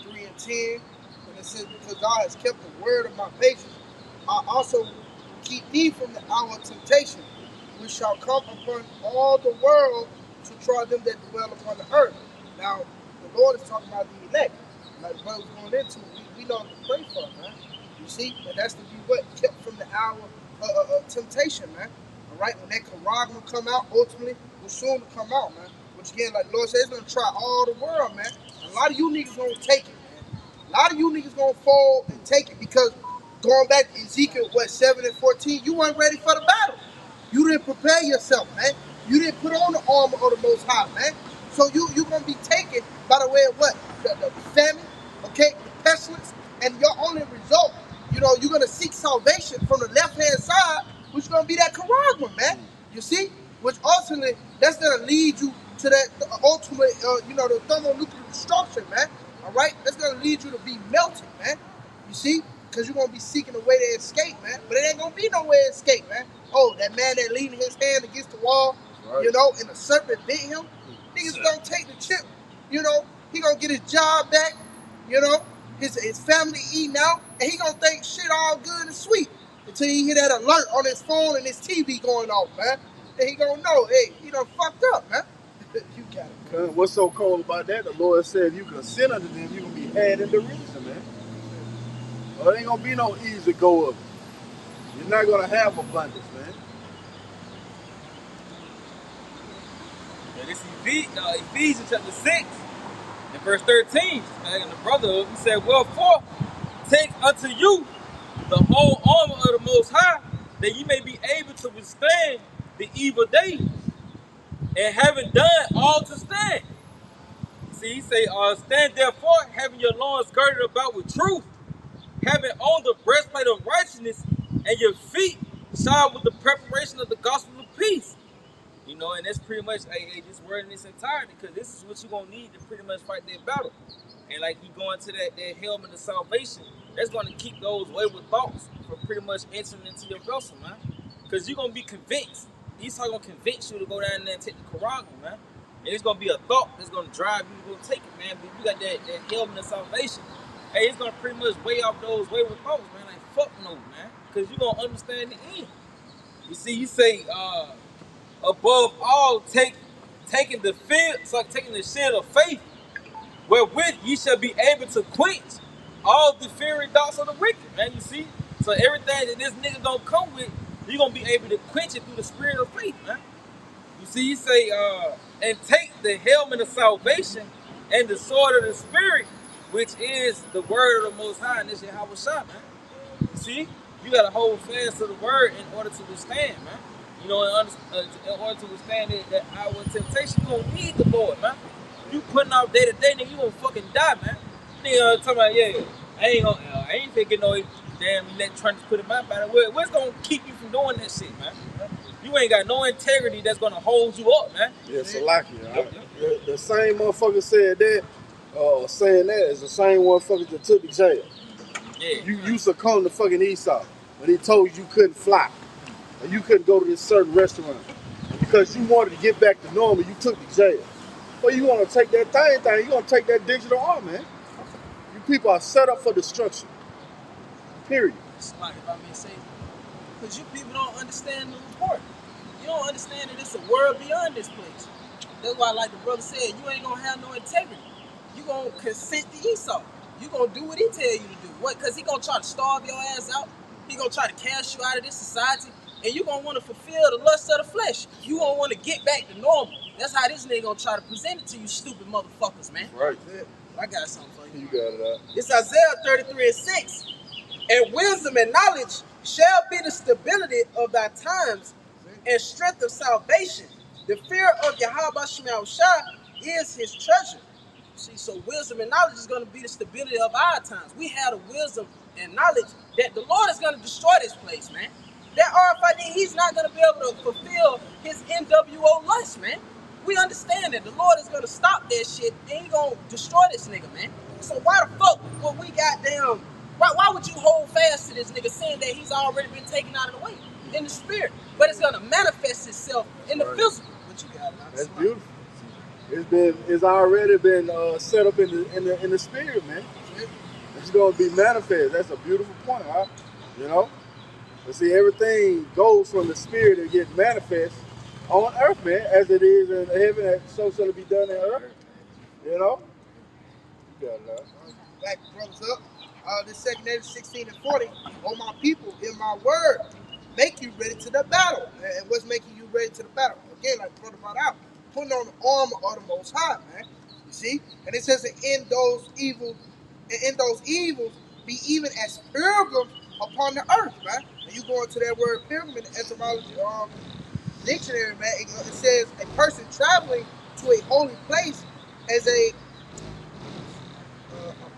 3 and 10, when it says, because God has kept the word of my patience, I also will keep thee from the hour of temptation, which shall come upon all the world to try them that dwell upon the earth. Now, the Lord is talking about the elect. Like the brother was going into, we know what to pray for, man. You see? And that's to be what? Kept from the hour of temptation, man. All right? When that Quran will come out, ultimately, will soon come out, man. Which again, like the Lord says, it's going to try all the world, man. A lot of you niggas going to take it, man. A lot of you niggas going to fall and take it because going back to Ezekiel, 7 and 14, you weren't ready for the battle. You didn't prepare yourself, man. You didn't put on the armor of the Most High, man. So you're going to be taken by the way of what? The famine, okay, the pestilence, and your only result, you're going to seek salvation from the left-hand side, which is going to be that Quran, man. You see? Which ultimately, that's going to lead you to that ultimate, the thermonuclear destruction, man. All right? That's going to lead you to be melted, man. You see? Because you're going to be seeking a way to escape, man. But it ain't going to be no way to escape, man. Oh, that man that leaning his hand against the wall, right, and the serpent bit him. Niggas going to take the chip, he going to get his job back, his family eating out, and he going to think shit all good and sweet until he hear that alert on his phone and his TV going off, man. Then he going to know, hey, he done fucked up, man. You got it, man. What's so cold about that? The Lord said if you can sin unto them, you're going to be had in the reason, man. Well, there ain't going to be no easy go of it. You're not going to have abundance, man. Yeah, this is Ephesians chapter 6 and verse 13. And the brother, he said, wherefore, take unto you the whole armor of the Most High, that ye may be able to withstand the evil days, and having done all to stand. See, he say, stand therefore, having your loins girded about with truth, having on the breastplate of righteousness, and your feet shod with the preparation of the gospel of peace. And that's pretty much this word in its entirety, because this is what you're going to need to pretty much fight that battle. And like you go into that helmet of salvation, that's going to keep those wayward thoughts from pretty much entering into your vessel, man. Because you're going to be convinced. Esau going to convince you to go down there and take the Quran, man. And it's going to be a thought that's going to drive you to go take it, man. But if you got that helmet of salvation, hey, it's gonna pretty much weigh off those wayward thoughts, man. Like, fuck no, man. Because you gonna understand the end. You see, you say, above all, taking the field, it's like taking the shield of faith, wherewith ye shall be able to quench all the fiery darts of the wicked, man. You see? So everything that this nigga gonna come with, you gonna be able to quench it through the spirit of faith, man. You see, you say, and take the helmet of salvation and the sword of the spirit, which is the word of the Most High, and this Yahawashi, man. You see, you gotta hold fast to the word in order to withstand, man. You know, in order to withstand that hour of temptation, you gonna need the Lord, man. You putting off day to day, nigga, you gonna fucking die, man. Nigga talking about, yeah, I ain't thinking no damn electronics put in my body. What's gonna keep you from doing that shit, man? You ain't got no integrity that's gonna hold you up, man. Yeah, Salaki. The same motherfucker said that, saying that is the same motherfucker that took the jail. Yeah. You succumbed to fucking Esau when he told you couldn't fly. And you couldn't go to this certain restaurant. Because you wanted to get back to normal, you took the jail. Well, you want to take that thing, you want to take that digital arm, man. You people are set up for destruction. Period. Like, if I may say, because you people don't understand the report. You don't understand that it's a world beyond this place. That's why, like the brother said, you ain't gonna have no integrity. You gonna consent to Esau. You gonna do what he tell you to do. What? Because he gonna try to starve your ass out. He gonna try to cast you out of this society. And you gonna want to fulfill the lust of the flesh. You gonna want to get back to normal. That's how this nigga gonna try to present it to you stupid motherfuckers, man. Right. I got something for you. You got it out. It's Isaiah 33:6. And wisdom and knowledge shall be the stability of thy times and strength of salvation. The fear of Yahawashi is his treasure. See, so wisdom and knowledge is going to be the stability of our times. We have the wisdom and knowledge that the Lord is going to destroy this place, man. That RFID, he's not going to be able to fulfill his NWO lust, man. We understand that the Lord is going to stop that shit and he's going to destroy this nigga, man. So why the fuck would we goddamn... Why would you hold fast to this nigga saying that he's already been taken out of the way in the spirit? But it's gonna manifest itself in the physical. What you got? That's beautiful. It's already been set up in the spirit, man. It's gonna be manifest. That's a beautiful point, huh? You know? But see, everything goes from the spirit and gets manifest on earth, man, as it is in heaven, so shall it be done in earth. You know? You got it, huh? Back brothers up. This 2 Corinthians 16 and 40. Oh my people, in my word, make you ready to the battle. And what's making you ready to the battle? Again, like brother brought out, putting on the armor of the Most High, man. You see, and it says that in those evils, be even as pilgrims upon the earth, man. And you go into that word pilgrim in the etymology dictionary, man. It says a person traveling to a holy place as a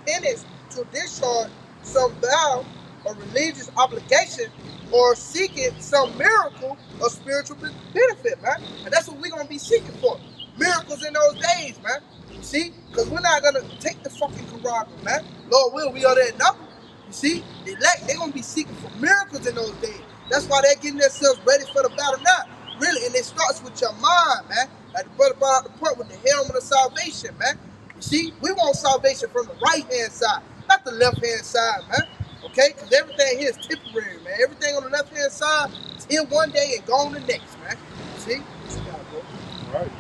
penance to discharge some vow or religious obligation or seeking some miracle or spiritual benefit, man. And that's what we're going to be seeking for. Miracles in those days, man. You see? Because we're not going to take the fucking Quran, man. Lord will, we are there now. You see? They're going to be seeking for miracles in those days. That's why they're getting themselves ready for the battle now. Really, and it starts with your mind, man. Like the brother brought out the point with the helmet of salvation, man. You see? We want salvation from the right-hand side, not the left-hand side, man. Okay? Because everything here is temporary, man. Everything on the left-hand side is here one day and gone the next, man. You see? Right.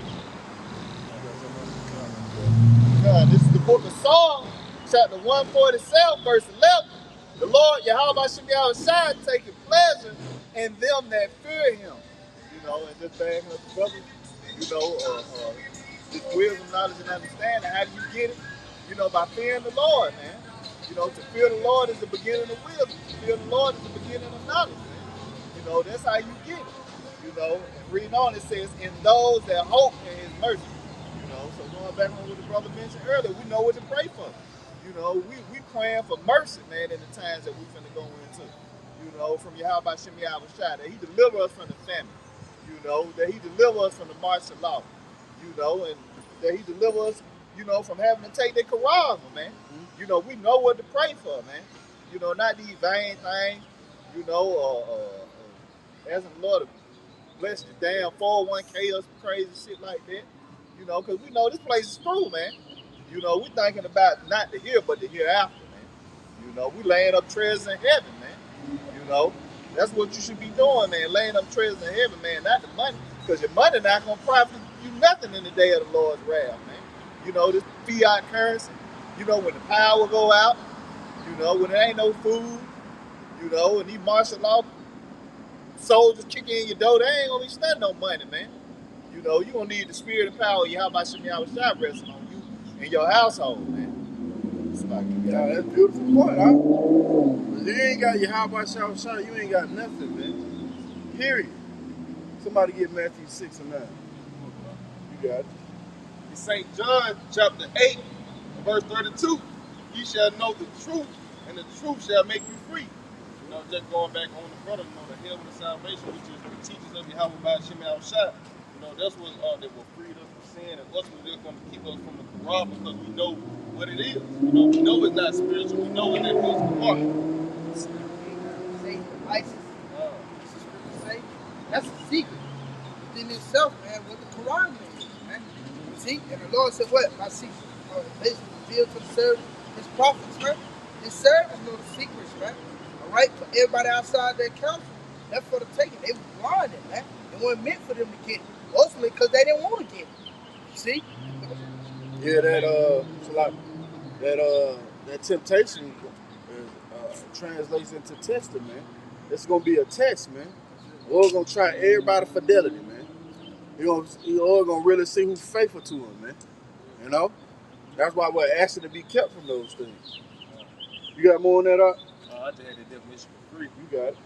God, this is the book of Psalms, chapter 147, verse 11. The Lord, Yahawashi, taking pleasure in them that fear him. You know, and just backing up the brother, you know, this wisdom, knowledge, and understanding. How do you get it? You know, by fearing the Lord, man. You know, to fear the Lord is the beginning of wisdom. To fear the Lord is the beginning of knowledge, man. You know, that's how you get it. You know, and reading on, it says, in those that hope in his mercy. You know, so going back on what the brother mentioned earlier, we know what to pray for. You know, we praying for mercy, man, in the times that we finna go into. You know, from Yahawashi, that he deliver us from the famine. You know, that he deliver us from the martial law. You know, and that he deliver us, you know, from having to take their Quran, man. You know, we know what to pray for, man. You know, not these vain things, you know, asking the Lord to bless the damn 401k or some crazy shit like that. You know, because we know this place is true, man. You know, we thinking about not the here, but the hereafter, man. You know, we laying up treasures in heaven, man. You know, that's what you should be doing, man. Laying up treasures in heaven, man, not the money. Because your money not going to profit you nothing in the day of the Lord's wrath, man. You know, this fiat currency, you know, when the power go out, you know, when there ain't no food, you know, and these martial law soldiers kick in your door, they ain't going to be spending no money, man. You know, you're going to need the spirit and power of Yahawashi resting on you and your household, man. Yeah, that's a beautiful point, huh? If you ain't got Yahawashi, you ain't got nothing, man. Period. Somebody get Matthew 6 and 9. You got it. In St. John chapter 8, verse 32, ye shall know the truth, and the truth shall make you free. You know, just going back on the brother, you know, the heaven of salvation, which is the teachers of Yahweh bahasham Yahawashi. You know, that's what that will free us from sin, and ultimately they're going to keep us from the corrupt because we know what it is. You know, we know it's not spiritual. We know it's that physical part. Satan, ISIS, say, that's a secret within itself, man, what the Quran means, man. See, and the Lord said, what? My secret, basically revealed to the servant, his prophets, man. His servants know the secrets, man. All right, for everybody outside their counsel, that's for the taking. They were blinded, man. It wasn't meant for them to get it. Ultimately, because they didn't want to get it. See? Yeah, that temptation translates into testing, man. It's gonna be a test, man. We're gonna try everybody's fidelity, man. You're gonna really see who's faithful to him, man. You know? That's why we're asking to be kept from those things. You got more on that, Art? I just had the definition for free. You got it.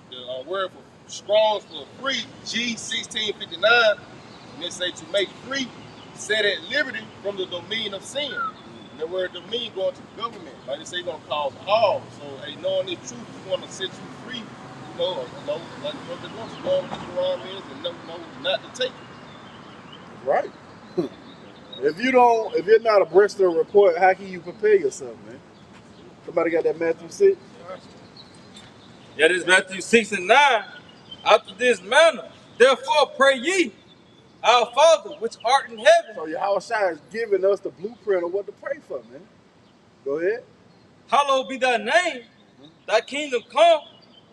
The word for Strong's for free, G1659, and it say to make free, set at liberty from the dominion of sin. And the word dominion going to the government. Like they say, going to cause all. So, hey, knowing the truth is going to set you free. You know, like what they want to know what the Quran is and know not to take it. Right. If you're not abreast of the report, how can you prepare yourself, man? Somebody got that Matthew 6? Yeah, this Matthew 6 and 9. After this manner, therefore pray ye, our Father which art in heaven. So Yahawashi is giving us the blueprint of what to pray for, man. Go ahead. Hallowed be thy name, thy kingdom come,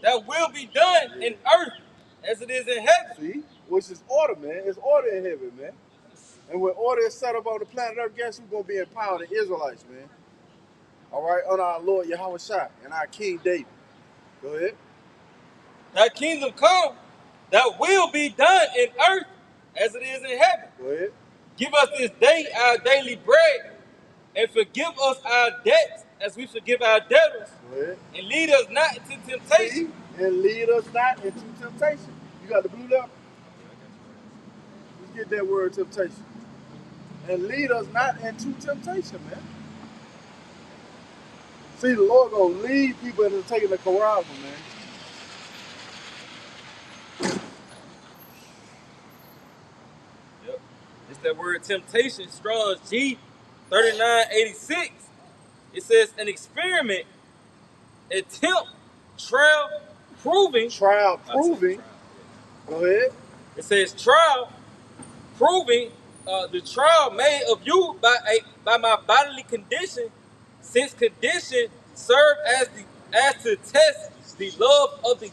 thy will be done in earth as it is in heaven. See? Which is order, man. It's order in heaven, man. And when order is set up on the planet Earth, guess who's going to be in power? The Israelites, man. All right? Under our Lord Yahawashi and our King David. Go ahead. Thy kingdom come, thy will be done in earth as it is in heaven. Go ahead. Give us this day our daily bread, and forgive us our debts as we forgive our debtors. Go ahead. And lead us not into temptation. See? And lead us not into temptation. You got the blue letter? Let's get that word temptation. And lead us not into temptation, man. See, the Lord gonna lead people into taking the carousel, man. Yep. It's that word temptation, Strong's G3986. It says an experiment, attempt, trial, proving. Trial proving. Go ahead. It says trial, proving the trial made of you by my bodily condition, since condition served as to test the love of the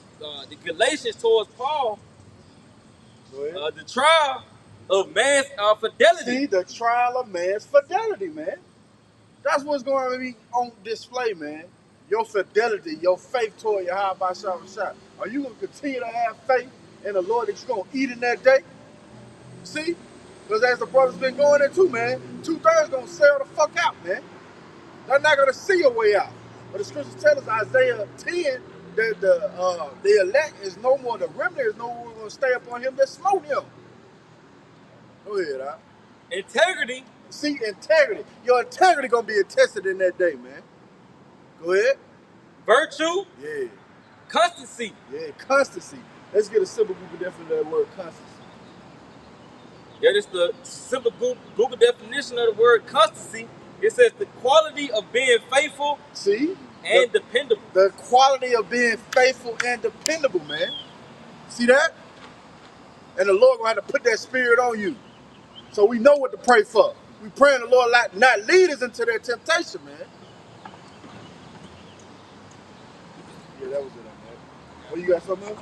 Galatians towards Paul. Go ahead. The trial of man's fidelity. See, the trial of man's fidelity, man. That's what's going to be on display, man. Your fidelity, your faith toward Yahawashi. Are you going to continue to have faith in the Lord that you're going to eat in that day? See? Because as the brother's been going into, man, 2/3 going to sell the fuck out, man. They're not going to see a way out. But the scriptures tell us, Isaiah 10, that the elect is no more, the remnant is no more going to stay upon him that smote him. Go ahead, Al. Integrity. See, integrity. Your integrity going to be tested in that day, man. Go ahead. Virtue. Yeah. Constancy. Yeah, constancy. Let's get a simple Google definition of that word constancy. Yeah, this is the simple Google definition of the word constancy. It says the quality of being faithful. See? And dependable. The quality of being faithful and dependable, man. See that? And the Lord going to have to put that spirit on you. So we know what to pray for. We praying the Lord not lead us into their temptation, man. that was it on that. Well, you got something else?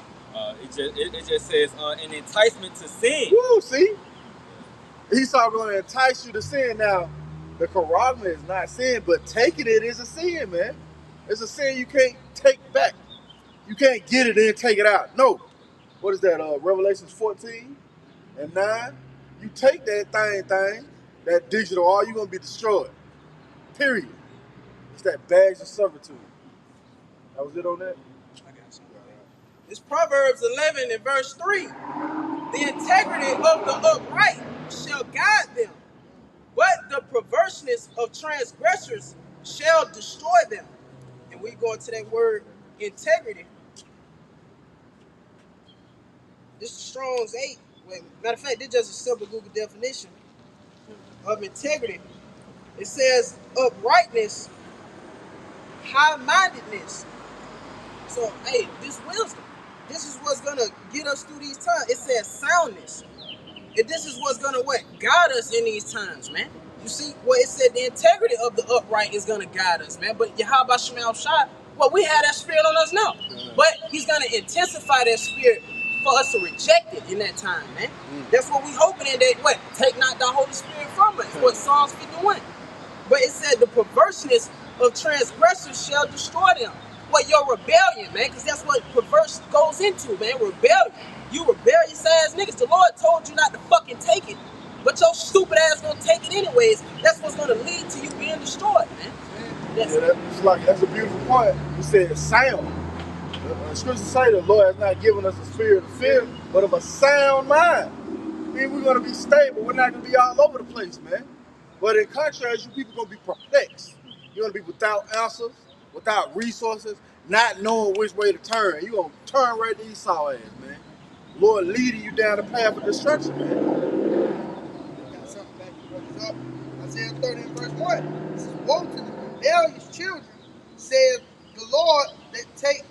It just says an enticement to sin. Woo, see? Esau going to entice you to sin. Now, the charagma is not sin, but taking it is a sin, man. It's a sin you can't take back. You can't get it and take it out. No. What is that? Revelations 14 and 9. You take that thing, that digital, all you're going to be destroyed. Period. It's that badge of servitude. That was it on that? I got something. It's Proverbs 11 and verse 3. The integrity of the upright shall guide them, but the perverseness of transgressors shall destroy them. And we go into that word integrity. This is Strong's 8. Wait, matter of fact, this is just a simple Google definition of integrity. It says uprightness, high-mindedness. So, hey, this wisdom. This is what's going to get us through these times. It says soundness. And this is what's going to what? Guide us in these times, man. You see, well, it said the integrity of the upright is going to guide us, man. But Yahawashi, well, we have that spirit on us now. But he's going to intensify that spirit for us to reject it in that time, man. That's what we hoping in that, what? Take not the Holy Spirit from us. What Psalms 51. But it said the perverseness of transgressors shall destroy them. Well, your rebellion, man, because that's what perverse goes into, man. Rebellion. You rebellious ass niggas. The Lord told you not to fucking take it, but your stupid ass gonna take it anyways. That's what's gonna lead to you being destroyed, man. That's a beautiful point. You said sound. The scriptures say the Lord has not given us a spirit of fear, but of a sound mind. I mean, we're gonna be stable. We're not gonna be all over the place, man. But in contrast, you people gonna be perplexed. You're gonna be without answers, without resources, not knowing which way to turn. You're gonna turn right to Esau ass, man. Lord leading you down the path of destruction, man. Got something back to brothers up. Isaiah 30 and verse 1. This is woe to the rebellious children, says the Lord, that take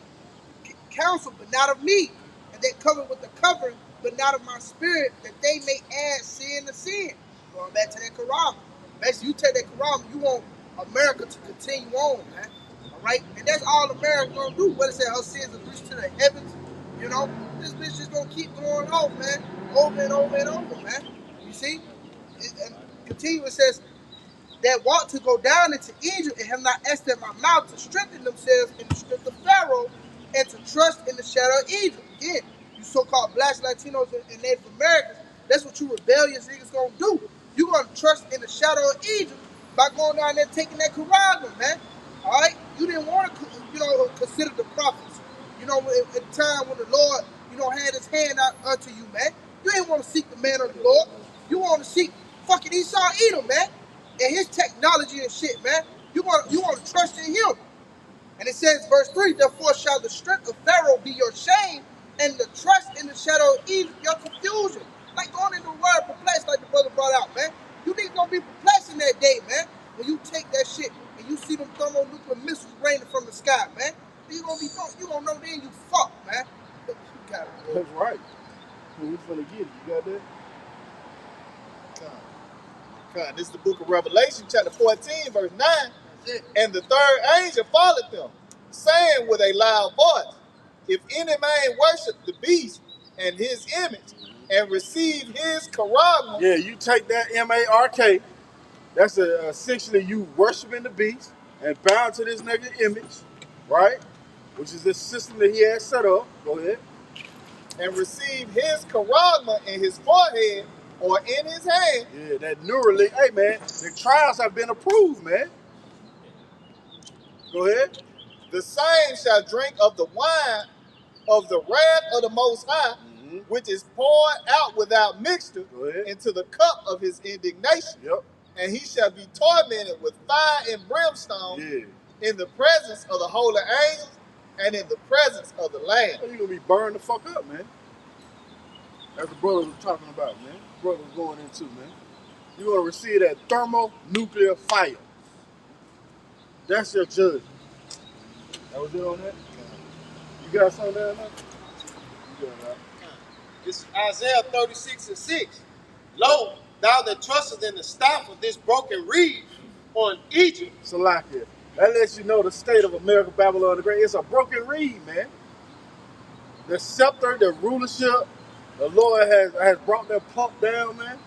counsel, but not of me, and that cover with the covering, but not of my spirit, that they may add sin to sin. Going back to that Quran. Basically, you take that Quran, you want America to continue on, man. All right? And that's all America's going to do. What it said, her sins have reached to the heavens. You know, this bitch just going to keep going off, man. Over and over and over, man. You see? And continue, it says, that want to go down into Egypt and have not asked at my mouth to strengthen themselves in the strength of Pharaoh and to trust in the shadow of Egypt. Again, you so-called Blacks, Latinos, and Native Americans, that's what you rebellious niggas gonna do. You gonna trust in the shadow of Egypt by going down there and taking that Quran, man. All right? You didn't want to, consider the prophets. You know, at the time when the Lord, had his hand out unto you, man. You didn't want to seek the man of the Lord. You want to seek fucking Esau Edom, man. And his technology and shit, man. You want to trust in him. And it says, verse 3, therefore shall the strength of Pharaoh be your shame, and the trust in the shadow of Egypt your confusion. Like going into the word perplexed, like the brother brought out, man. You niggas gonna be perplexed in that day, man. When you take that shit and you see them thermonuclear missiles raining from the sky, man. You gonna know then you fucked, man. You got it, bro. That's right. We finna get it. You got that? God, this is the book of Revelation, chapter 14, verse 9. And the third angel followed them, saying with a loud voice, if any man worship the beast and his image and receive his charagma. Yeah, you take that M-A-R-K. That's essentially you worshiping the beast and bowing to this nigga image, right? Which is this system that he has set up. Go ahead. And receive his charagma in his forehead or in his hand. Yeah, that Neuralink. Hey, man, the trials have been approved, man. Go ahead. The same shall drink of the wine of the wrath of the Most High, which is poured out without mixture into the cup of his indignation. Yep. And he shall be tormented with fire and brimstone in the presence of the holy angels and in the presence of the Lamb. You're going to be burned the fuck up, man. That's the brothers were talking about, man. Brothers going into, man. You're going to receive that thermonuclear fire. That's your judgment. That was it on that? You got something there, man? You got that. It's Isaiah 36 and 6. Lo, thou that trustest in the staff of this broken reed on Egypt. Salakia. That lets you know the state of America, Babylon the Great. It's a broken reed, man. The scepter, the rulership, the Lord has brought that pump down, man.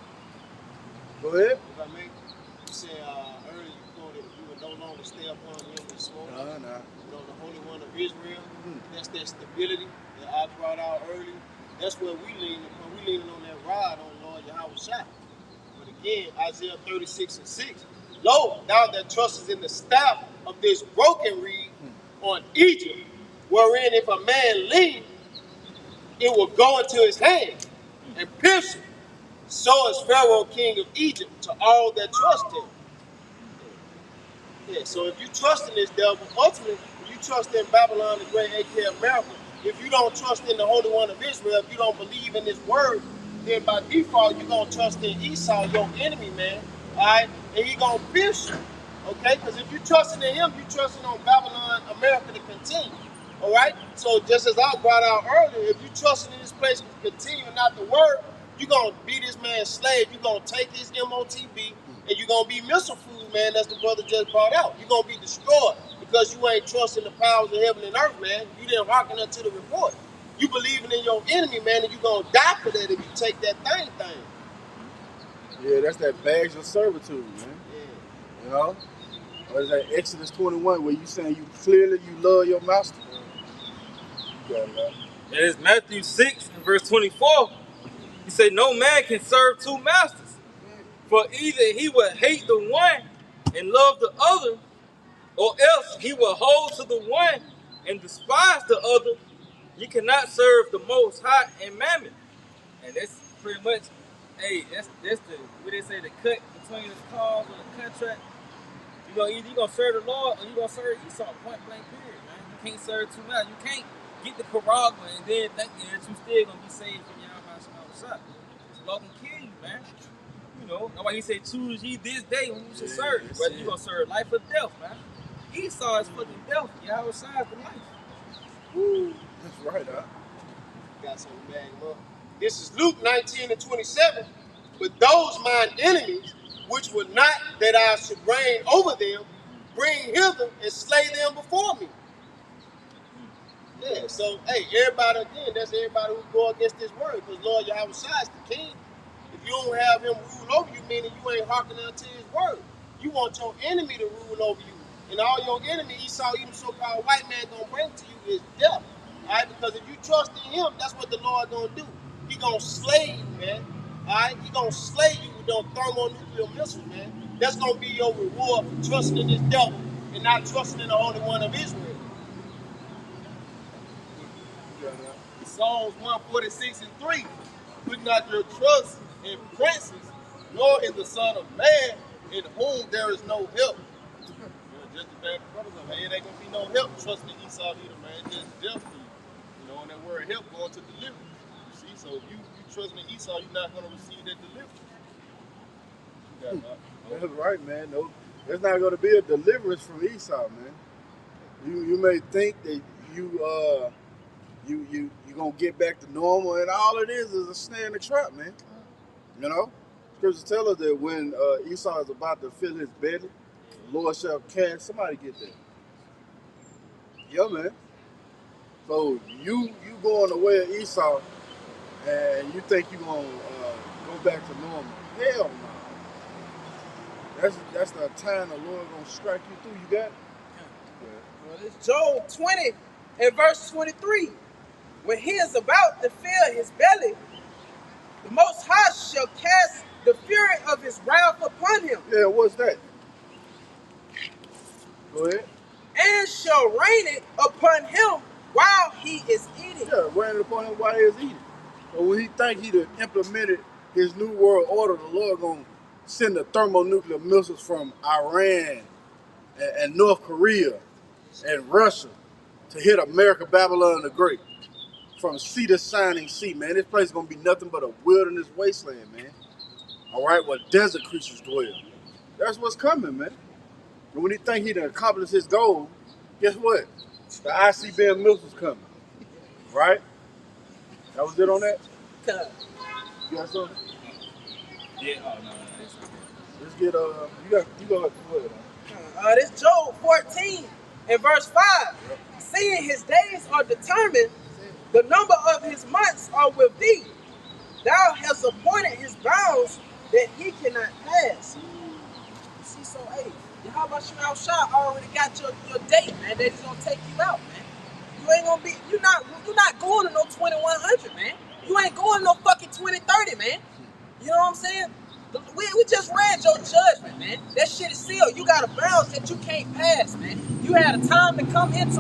Go ahead. If I may, you said earlier you quoted you would no longer stay upon him with smoke. No. You know, the Holy One of Israel. That's that stability that I brought out earlier. That's where we lean upon. We leaning on that rod on Lord Yahawashi. But again, Isaiah 36:6. Lo, thou that trustest in the staff of this broken reed on Egypt, wherein if a man lean, it will go into his hand and pierce him. So is Pharaoh, king of Egypt, to all that trust him. Yeah, so if you trust in this devil, ultimately, if you trust in Babylon the Great, aka America, if you don't trust in the Holy One of Israel, if you don't believe in his word, then by default, you're going to trust in Esau, your enemy, man. All right? And he's going to pierce you. Okay? Because if you're trusting in him, you're trusting on Babylon, America to continue. All right? So just as I brought out earlier, if you're trusting in this place to continue and not the word, you're going to be this man's slave. You're going to take his MOTB, and you're going to be missile food, man, as the brother just brought out. You're going to be destroyed because you ain't trusting the powers of heaven and earth, man. You didn't hearken unto the report. You believing in your enemy, man, and you're going to die for that if you take that thing. Yeah, that's that bags of servitude, man. Yeah. You know? Or is that Exodus 21 where you saying you clearly you love your master? You got it, man. It is Matthew 6 and verse 24. He said, no man can serve two masters. For either he will hate the one and love the other, or else he will hold to the one and despise the other. You cannot serve the Most High and Mammon. And that's pretty much, hey, that's the, what they say, the cut between the clause or the contract. You know, either you're going to serve the Lord or you're going to serve Esau, point blank period, man. You can't serve two masters. You can't get the Paragua and then think that you still going to be saved from Yahawashi. The Lord can kill you, man. You know, that's why he said, choose ye this day who you should serve. Whether you're going to serve life or death, man. Esau is fucking death. Yahawashi is the life. Woo. That's right, huh? Got something to bag him up. This is Luke 19 and 27. But those mine enemies, which would not that I should reign over them, bring hither and slay them before me. Yeah, so, hey, everybody, again, that's everybody who go against this word, because Lord Yahawashi is the king. If you don't have him rule over you, meaning you ain't hearkening unto his word. You want your enemy to rule over you. And all your enemy, Esau, even so-called white man, gonna bring to you is death. All right, because if you trust in him, that's what the Lord gonna do. He gonna slay you, man. All right, he gonna slay you with those thermonuclear missiles, man. That's gonna be your reward for trusting in this devil and not trusting in the Holy One of Israel. Psalms 146 and 3. Put not your trust in princes, nor in the Son of Man, in whom there is no help. Just the bad brothers, man, it ain't gonna be no help trusting Esau either, man. It's just death for you. You know, and that word help going to deliverance. You see, so if you trust in Esau, you're not gonna receive that deliverance. That's right, man. No, there's not gonna be a deliverance from Esau, man. You may think that you gonna get back to normal, and all it is a snare in the trap, man. You know, scriptures tell us that when Esau is about to fill his belly, the Lord shall cast. Somebody get that. Yeah, man. So you going the way of Esau, and you think you gonna go back to normal? Hell no. That's the time the Lord gonna strike you through. You got it. Well, it's Job 20 and verse 23. When he is about to fill his belly, the Most High shall cast the fury of his wrath upon him. Yeah, what's that? Go ahead. And shall rain it upon him while he is eating. Yeah, rain it upon him while he is eating. So when he think he done implemented his new world order, the Lord gonna send the thermonuclear missiles from Iran and North Korea and Russia to hit America, Babylon the Great. From sea to shining sea, man. This place is gonna be nothing but a wilderness wasteland, man. All right, where desert creatures dwell. That's what's coming, man. And when he think he done accomplished his goal, guess what? The ICBM missiles coming, right? That was it on that. You got something? Yeah. Oh no. Let's get you go ahead. This Job 14 and verse 5. Seeing his days are determined, the number of his months are with thee. Thou hast appointed his bounds that he cannot pass. You see, so hey, Yahawashi already got your date, man, that he's gonna take you out, man. You ain't gonna be, you're not going to no 2100, man. You ain't going to no fucking 2030, man. You know what I'm saying? We just read your judgment, man. That shit is sealed. You got a bounds that you can't pass, man. You had a time to come into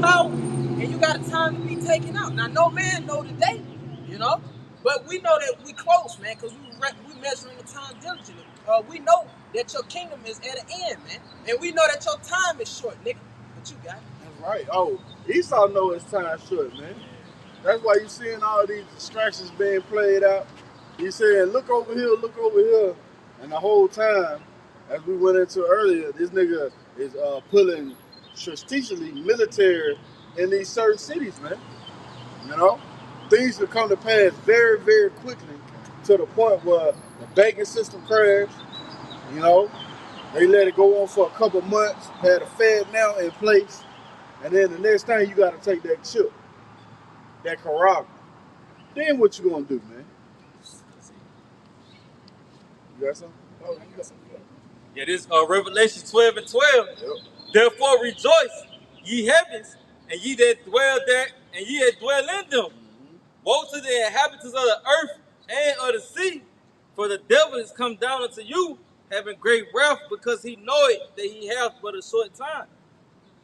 power, and you got a time to be taken out. Now, no man know the day, you know? But we know that we close, man, because we measuring the time diligently. We know that your kingdom is at an end, man. And we know that your time is short, nigga. But you got it. That's right. Oh, Esau know his time short, man. That's why you seeing all these distractions being played out. He's saying, look over here. And the whole time, as we went into earlier, this nigga is pulling strategically military in these certain cities, man. You know? Things will come to pass very, very quickly to the point where the banking system crashed. You know? They let it go on for a couple months, had a Fed now in place, and then the next thing you got to take that chip, that Carragher. Then what you gonna do, man? You got something? Oh, you got something. Yeah, this Revelation 12 and 12. Yep. Therefore rejoice, ye heavens, and ye that dwell there, and ye that dwell in them. Mm-hmm. Woe to the inhabitants of the earth and of the sea, for the devil is come down unto you, having great wrath, because he knoweth that he hath but a short time.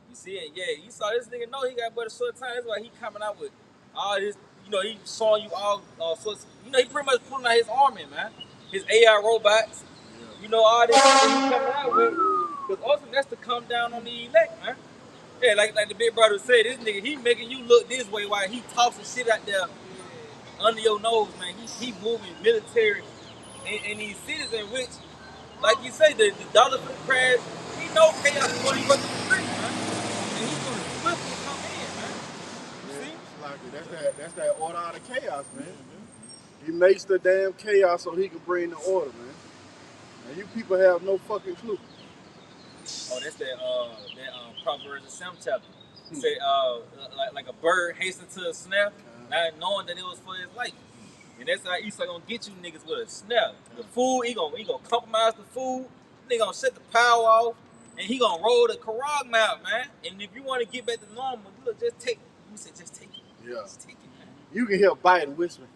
You see it? Yeah, you saw this nigga know he got but a short time. That's why he coming out with all this, you know, he showing you all sorts, you know, he pretty much pulling out his army, man. His AI robots, you know, all this shit that he coming out with. Because ultimately that's to come down on the elect, man. Yeah, like the big brother said, this nigga, he making you look this way while he tossing shit out there under your nose, man. He moving military in these cities in which, like you say, the dollar for the crash, he know chaos is what he runs in the street, man. And he's gonna swiftly come in, man. You see? That's that order out of chaos, man. He makes the damn chaos so he can bring the order, man. And you people have no fucking clue. Oh, that's that Proverbs the 7th chapter. He said, like a bird hastened to a snare, not knowing that it was for his life. And that's how Esau gonna get you niggas with a snare. The food, he gonna compromise the food. He gonna set the power off, and he gonna roll the Carragher out, man. And if you want to get back to normal, look, just take it. You say, just take it. Yeah. Just take it, man. You can hear Biden whispering.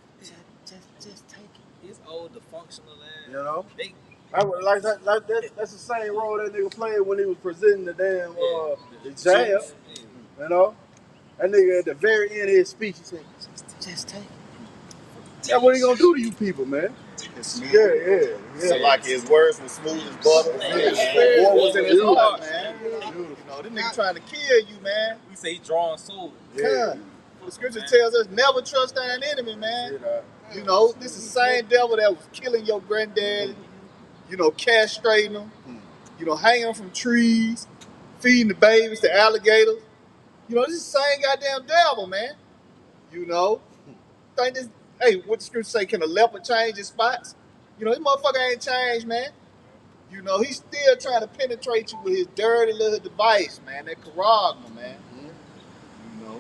Just take it. It's old, the functional ass. You know? That's the same role that nigga played when he was presenting the damn exam. You know? That nigga at the very end of his speech, he said, just take it. That's what he gonna do to you people, man. Yeah. So like his words were smooth as butter. War was in his heart, man. You know, this nigga trying to kill you, man. We say he drawing sword. Yeah. The scripture tells us never trust thine enemy, man. You know, this is the same devil that was killing your granddad, you know, castrating them, you know, hanging them from trees, feeding the babies to alligators. You know, this is the same goddamn devil, man. You know, think this. Hey, what the scripture say? Can a leopard change his spots? You know, this motherfucker ain't changed, man. You know, he's still trying to penetrate you with his dirty little device, man. That Carragher, man. You know,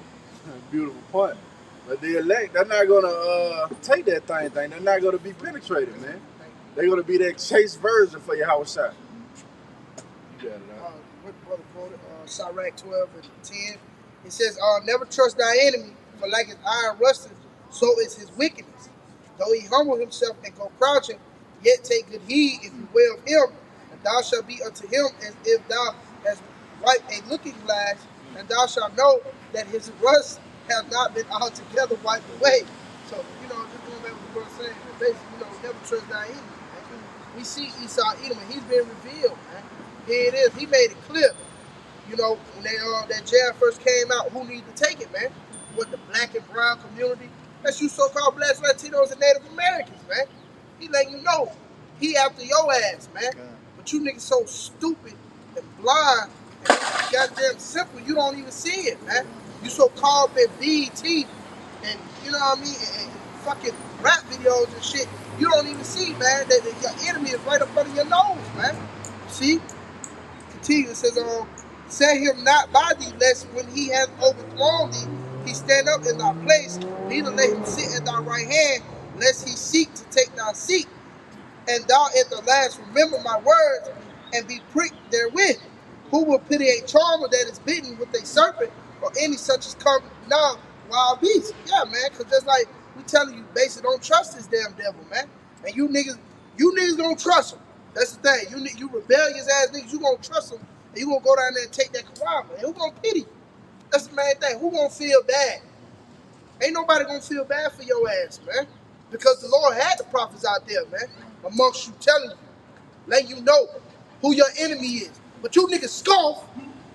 beautiful point. But the elect, they're not gonna take that thing. They're not gonna be penetrated, man. They're gonna be that chase version for Yahawashi. You got it, What brother quoted? Sirach 12 and 10. It says, never trust thy enemy, for like his iron rusted, so is his wickedness. Though he humble himself and go crouching, yet take good heed if you wear of him, and thou shalt be unto him as if thou hast wiped a looking glass, and thou shalt know that his rust has not been altogether wiped away. So, you know, just going back to what the brother saying, basically, you know, never trust thy enemy. Man. We see Esau Edom, and he's been revealed, man. Here it is. He made it clear. You know, when that jab first came out, who needed to take it, man? What, the black and brown community? That's you so-called blacks, Latinos, and Native Americans, man. He letting you know he after your ass, man. But you niggas so stupid and blind and goddamn simple, you don't even see it, man. You so caught up in BET and, you know what I mean, and fucking rap videos and shit. You don't even see, man, that your enemy is right up under your nose, man. See? continue. It says, set him not by thee, lest when he hath overthrown thee, he stand up in thy place, neither let him sit at thy right hand, lest he seek to take thy seat. And thou at the last remember my words, and be pricked therewith. Who will pity a charmer that is bitten with a serpent, or any such as come now wild beast? Yeah, man, because just like we telling you, basically, don't trust this damn devil, man. And you niggas don't trust him. That's the thing. You rebellious ass niggas, you gonna trust him, and you gonna go down there and take that Quran, man. Who gonna pity you? That's the main thing. Who gonna feel bad? Ain't nobody gonna feel bad for your ass, man. Because the Lord had the prophets out there, man, amongst you, telling you, letting you know who your enemy is. But you niggas scoff,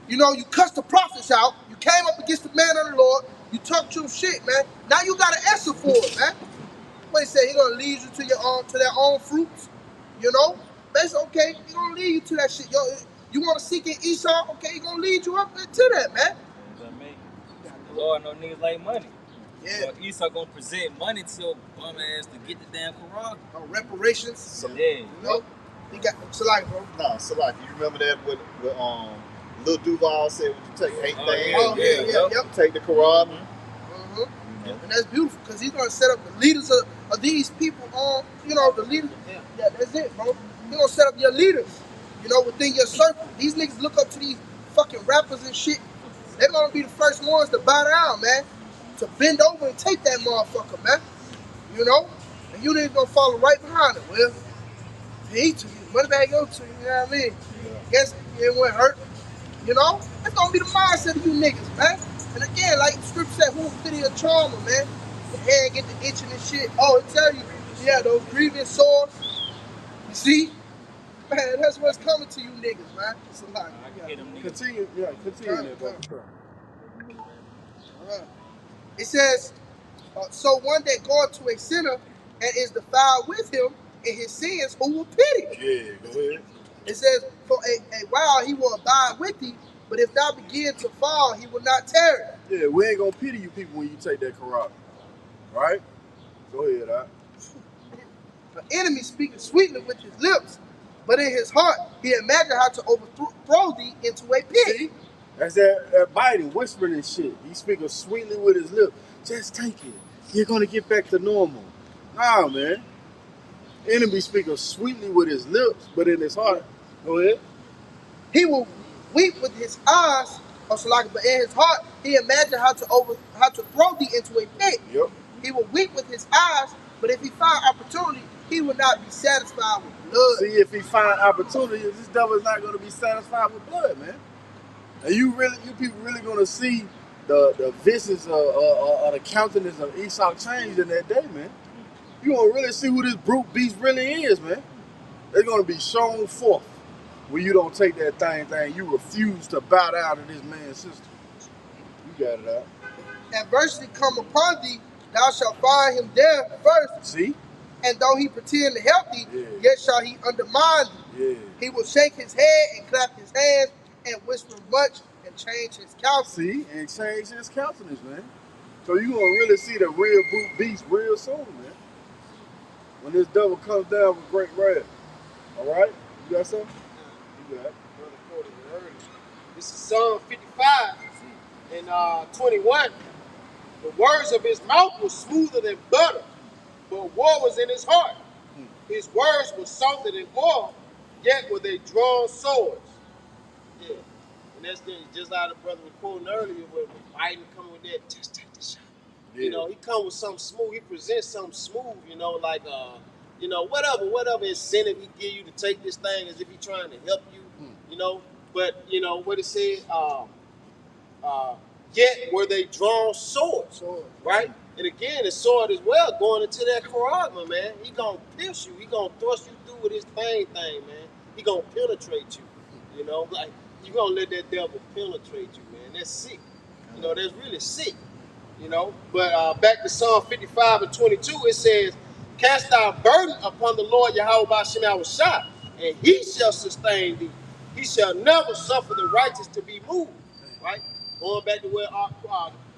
you cuss the prophets out, you came up against the man of the Lord, you talk your shit, man. Now you got to answer for it, man. What he said, he gonna lead you to their own fruits, Basically, okay, he gonna lead you to that shit. You wanna seek in Esau, okay, he gonna lead you up to that, man. The Lord know niggas like money. Yeah. So Esau gonna present money to your bum ass to get the damn Quran. Reparations. So, Yeah. He got Salaki, bro. no, Salaki, you remember that with Lil Duval said, "Would you take 8 things? Oh, yeah. Yep. Take the Quran." And that's beautiful because he's gonna set up the leaders of these people on, the leaders. Yeah, that's it, bro. He's gonna set up your leaders, within your circle. These niggas look up to these fucking rappers and shit. They're gonna be the first ones to bow down, man. To bend over and take that motherfucker, man. And you niggas gonna follow right behind it. Well, he to you, money bag go to you, you know what I mean? Guess it won't hurt. That's gonna be the mindset of you niggas, man. And again, like the scripture said, who will pity a charmer, man? The head get the itching and shit. Oh, it tell you, those grievous sores. You see? Man, that's what's coming to you niggas, man. It's a lot. Continue that, bro. It says, so one that goeth to a sinner and is defiled with him in his sins, who will pity? Yeah, go ahead. It says, for a while he will abide with thee, but if thou begin to fall, he will not tarry. Yeah, we ain't gonna pity you people when you take that Quran. Right? Go ahead, Doc. The enemy speaking sweetly with his lips, but in his heart he imagined how to overthrow thee into a pit. See? That's that biting, whispering and shit. He speaking sweetly with his lips. Just take it. You're gonna get back to normal. Nah, man. Enemy speaking sweetly with his lips, but in his heart. Go ahead. He will weep with his eyes, but in his heart he imagined how to throw thee into a pit. Yep. He will weep with his eyes, but if he find opportunity, he will not be satisfied with blood. See, if he find opportunity, this devil is not gonna be satisfied with blood, man. And you people really gonna see the visage of the countenance of Esau changed in that day, man. You gonna really see who this brute beast really is, man. They're gonna be shown forth when you don't take that thing. You refuse to bow down to this man's system. You got it out. Adversity come upon thee, thou shalt find him there first. See? And though he pretend to help thee, yet shall he undermine thee. Yeah. He will shake his head and clap his hands and whisper much and change his countenance. See? And change his countenance, man. So you gonna really see the real brute beast real soon, man. When this devil comes down with great wrath. Alright? You got something? You got it. This is Psalm 55 and 21. The words of his mouth were smoother than butter, but war was in his heart. His words were softer than oil, yet were they drawn swords. Yeah. And that's just like the brother was quoting earlier, with Biden coming with that, just take the shot. Yeah. He come with something smooth. He presents something smooth, like, whatever incentive he give you to take this thing as if he trying to help you, But, what it said, yet were they drawn swords, right? And again, the sword as well, going into that Quran, man. He gonna pierce you. He gonna thrust you through with his thing, man. He gonna penetrate you, Like, you gonna let that devil penetrate you, man. That's sick. That's really sick, But back to Psalm 55 and 22, it says, cast thy burden upon the Lord Yahawashi, and he shall sustain thee. He shall never suffer the righteous to be moved, right? Going back to where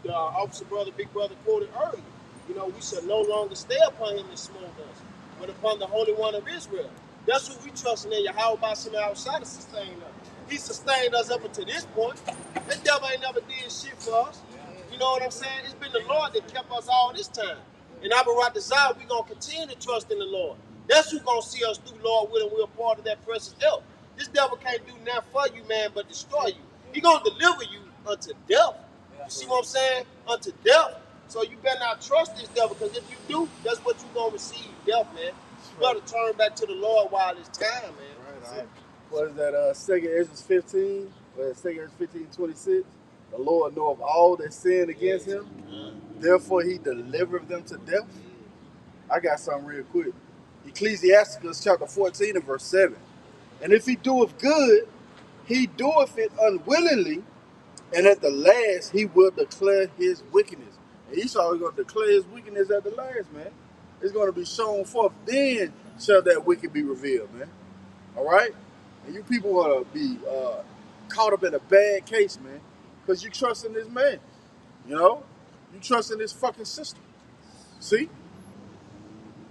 the officer brother, big brother quoted earlier. We shall no longer stay upon him and smoke us, but upon the Holy One of Israel. That's who we trusting in, Yahawashi outside to sustain us. He sustained us up until this point. That devil ain't never did shit for us. You know what I'm saying? It's been the Lord that kept us all this time. And I brought desire, we're going to continue to trust in the Lord. That's who's going to see us through, Lord willing, we're a part of that precious help. This devil can't do nothing for you, man, but destroy you. He going to deliver you unto death. You see what I'm saying? Unto death. So you better not trust this devil, because if you do, that's what you're going to receive, death, man. You better turn back to the Lord while it's time, man. Right. What is that, 2 Ezra 15? What is 2 Ezra 15:26? The Lord knoweth all that sin against him. Therefore he delivered them to death. I got something real quick. Ecclesiasticus chapter 14 and verse 7. And if he doeth good, he doeth it unwillingly, and at the last he will declare his wickedness. And Esau is going to declare his wickedness at the last, man. It's going to be shown forth. Then shall that wicked be revealed, man. All right? And you people want to be caught up in a bad case, man, because you trust in this man. You know? You trust in this fucking system. See?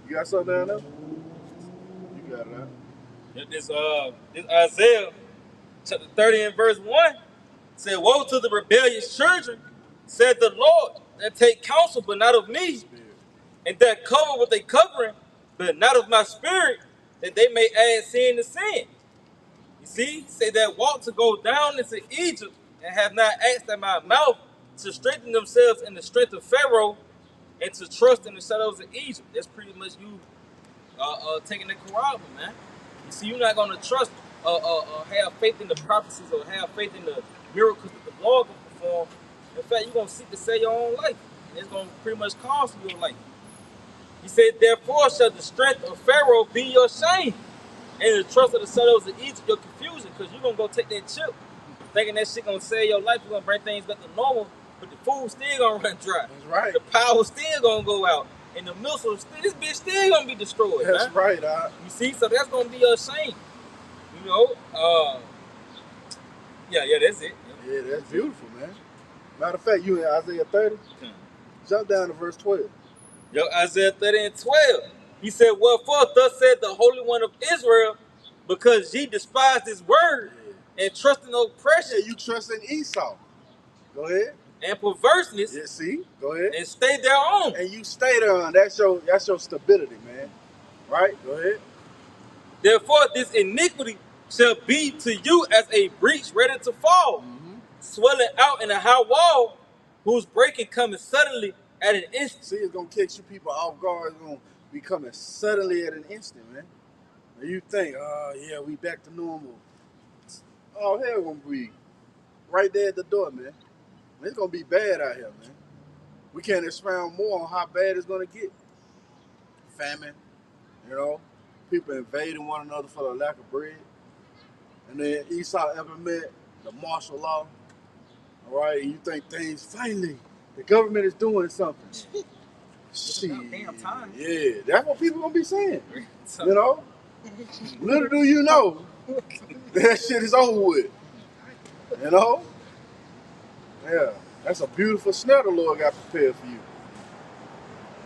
You got something down there? You got it, huh? This Isaiah chapter 30 and verse 1 said, woe to the rebellious children, said the Lord, that take counsel, but not of me, and that cover with a covering, but not of my spirit, that they may add sin to sin. You see, say that walk to go down into Egypt, and have not asked at my mouth to strengthen themselves in the strength of Pharaoh, and to trust in the shadows of Egypt. That's pretty much you taking the Quran, man. You see, you're not going to trust, have faith in the prophecies, or have faith in the miracles that the Lord will perform. In fact, you're going to seek to save your own life. And it's going to pretty much cost you your life. He said, therefore shall the strength of Pharaoh be your shame, and the trust of the shadows of Egypt your confusion, because you're going to go take that chip, thinking that shit going to save your life, you're going to bring things back to normal, but the food still going to run dry. That's right. The power still going to go out. And the missile, this bitch still going to be destroyed, That's man. right, You see, so that's going to be a shame. You know? Yeah, that's it. Yeah, that's beautiful, man. Matter of fact, you in Isaiah 30? Jump down to verse 12. Yo, Isaiah 30 and 12. He said, wherefore thus said the Holy One of Israel, because ye despised his word, and trust in oppression. Yeah, you trust in Esau. Go ahead. And perverseness. Yeah, see? Go ahead. And stay thereon. And you stay there. That's your stability, man. Right? Go ahead. Therefore, this iniquity shall be to you as a breach ready to fall, swelling out in a high wall, whose breaking cometh suddenly at an instant. See, it's going to catch you people off guard. It's going to be coming suddenly at an instant, man. And you think, oh, yeah, we back to normal. Oh, hell going to be right there at the door, man. It's going to be bad out here, man. We can't expound more on how bad it's going to get. Famine, you know, people invading one another for the lack of bread. And then Esau implement the martial law. All right, and you think things, finally, the government is doing something. Shit. Damn time. Yeah, that's what people going to be saying. You know? Little do you know, that shit is over with. You know? Yeah, that's a beautiful snare the Lord got prepared for you.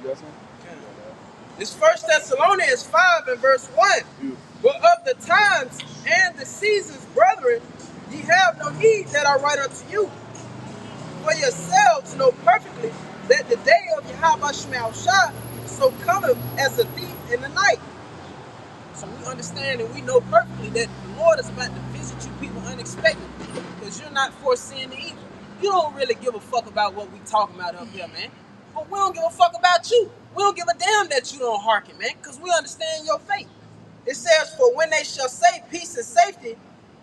You got something? This 1 Thessalonians 5 and verse 1. Beautiful. But of the times and the seasons, brethren, ye have no need that I write unto you. For yourselves know perfectly that the day of Yahawashi so cometh as a thief in the night. So we understand and we know perfectly that the Lord is about to visit you people unexpectedly, because you're not foreseeing the evil. You don't really give a fuck about what we talking about up here, man. But we don't give a fuck about you. We don't give a damn that you don't hearken, man, because we understand your fate. It says, for when they shall say peace and safety,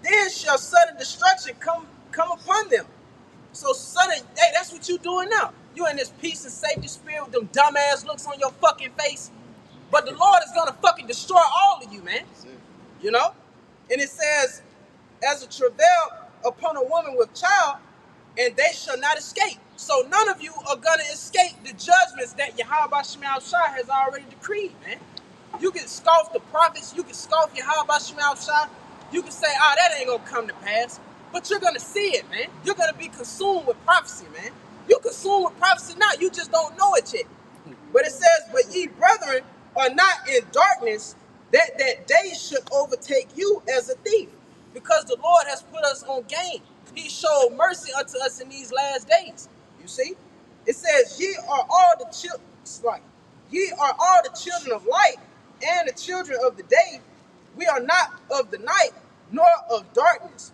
then shall sudden destruction come upon them. So sudden, hey, that's what you doing now. You in this peace and safety spirit with them dumbass looks on your fucking face. But the Lord is gonna fucking destroy all of you, man. You know? And it says, as a travail upon a woman with child, and they shall not escape. So none of you are gonna escape the judgments that Yahawashi has already decreed, man. You can scoff the prophets, you can scoff Yahawashi, you can say, that ain't gonna come to pass. But you're gonna see it, man. You're gonna be consumed with prophecy, man. You consumed with prophecy now, you just don't know it yet. But it says, but ye brethren are not in darkness, that day should overtake you as a thief, because the Lord has put us on game. He showed mercy unto us in these last days. You see, it says, "Ye are all the ye are all the children of light and the children of the day. We are not of the night nor of darkness.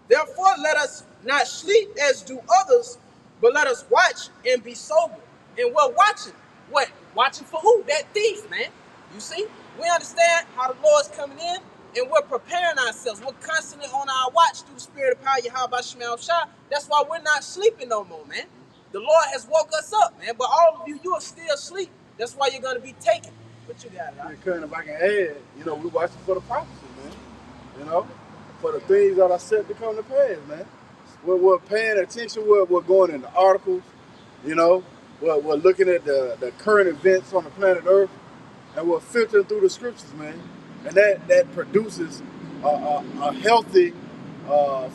Therefore, let us not sleep as do others, but let us watch and be sober." And we're watching. What? Watching for who? That thief, man. You see? We understand how the Lord's coming in, and we're preparing ourselves. We're constantly on our watch through the spirit of power, Yahawashi. That's why we're not sleeping no more, man. The Lord has woke us up, man. But all of you, you are still asleep. That's why you're going to be taken. But you got it, right? Yeah, if I can add, we watching for the prophecy, man. For the things that are set to come to pass, man. We're paying attention. We're going into articles, We're looking at the current events on the planet Earth, and we're filtering through the scriptures, man. And that produces a healthy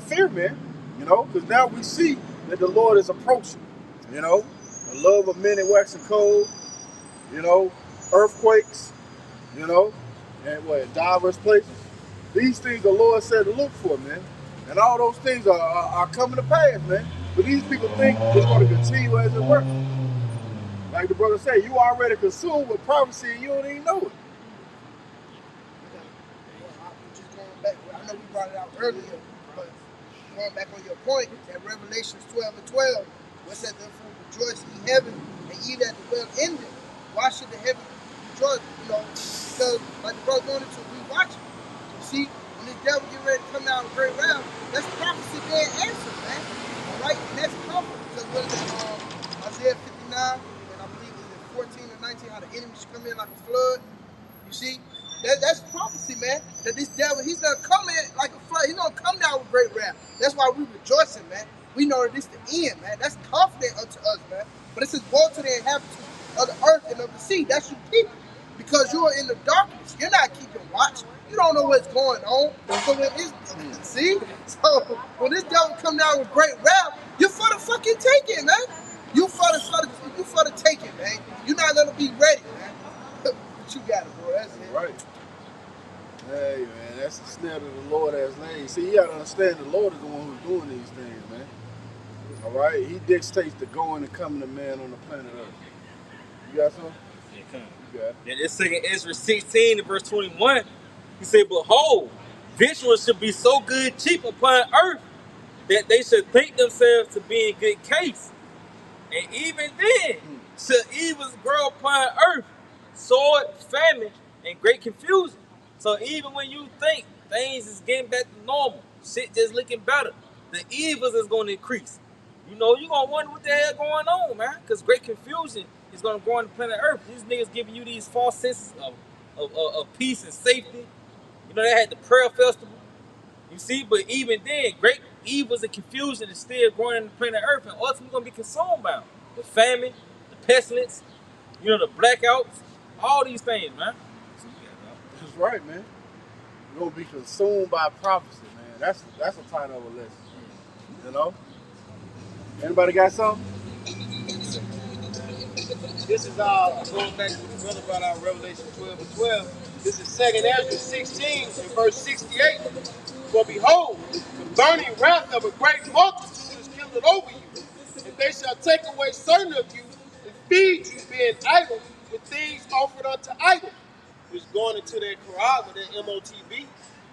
fear, man. Because now we see that the Lord is approaching. The love of many waxing cold. Earthquakes. And diverse places. These things the Lord said to look for, man. And all those things are coming to pass, man. But these people think it's going to continue as it works. Like the brother said, you already consumed with prophecy and you don't even know it. Just going back, I know we brought it out earlier, but going back on your point, that Revelations 12:12, where it said, "Therefore rejoice ye heaven, and ye that dwell in them." Why should the heaven rejoice? Because like the brother wanted to, we watch it. You see, when this devil get ready to come down with great wrath, that's prophecy being answered, man. All right, and that's comfort. Because what is that? Isaiah 59, and I believe it's 14 and 19, how the enemy should come in like a flood. You see, that's prophecy, man. That this devil, he's gonna come in like a flood. He's gonna come down with great wrath. That's why we rejoicing, man. We know that this is the end, man. That's confident unto us, man. But it says, "Woe to the inhabitants of the earth and of the sea." That's you people. Because you are in the darkness. You're not keeping watch. You don't know what's going on. So when this, so when this devil come down with great wrath, you're for the fucking taking, man. You for the taking, man. You're not gonna be ready, man. But you got it, bro. That's it. Right. Hey, man, that's the snare that the Lord has laid. See, you got to understand the Lord is the one who's doing these things, man. All right? He dictates the going and coming of man on the planet Earth. You got something? Yeah, come on. You got it. And it's second Ezra 16 and verse 21. He said, "Behold, victuals should be so good cheap upon earth that they should think themselves to be in good case. And even then shall evils grow upon earth, sword, famine, and great confusion." So even when you think things is getting back to normal, shit just looking better, the evils is going to increase. You're going to wonder what the hell going on, man. Because great confusion is going to grow on the planet Earth. These niggas giving you these false senses of peace and safety. They had the prayer festival. You see, but even then, great evils and confusion is still growing on the planet Earth, and ultimately going to be consumed by them. The famine, the pestilence, the blackouts, all these things, man. That's right, man. You're going to be consumed by prophecy, man. That's a title of a lesson. Anybody got something? This is going back to the brother brought out Revelation 12:12. This is 2 Ezra 16 and verse 68. "For behold, the burning wrath of a great multitude is kindled over you, and they shall take away certain of you and feed you, being idle, with things offered unto idols." It's going into their Quran with their MOTB.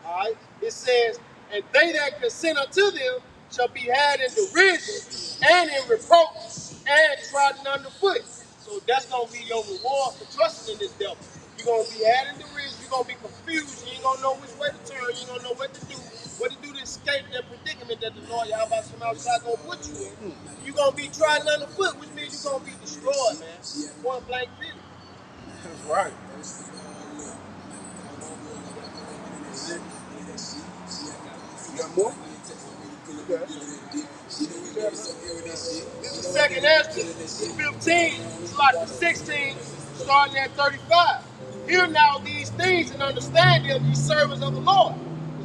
All right. It says, "And they that consent unto them shall be had in derision and in reproach and trodden underfoot." So that's going to be your reward for trusting in this devil. You're going to be had in derision. You're going to be confused. You ain't going to know which way to turn. You ain't going to know what to do to escape that predicament that the Lord Yahawashi going to put you in. You're going to be trodden underfoot, which means you're going to be destroyed, man. Point blank period. That's right. You got more? Okay. This is 2 Ezra 15, slot 16, starting at 35. "Hear now these things and understand them, ye servants of the Lord."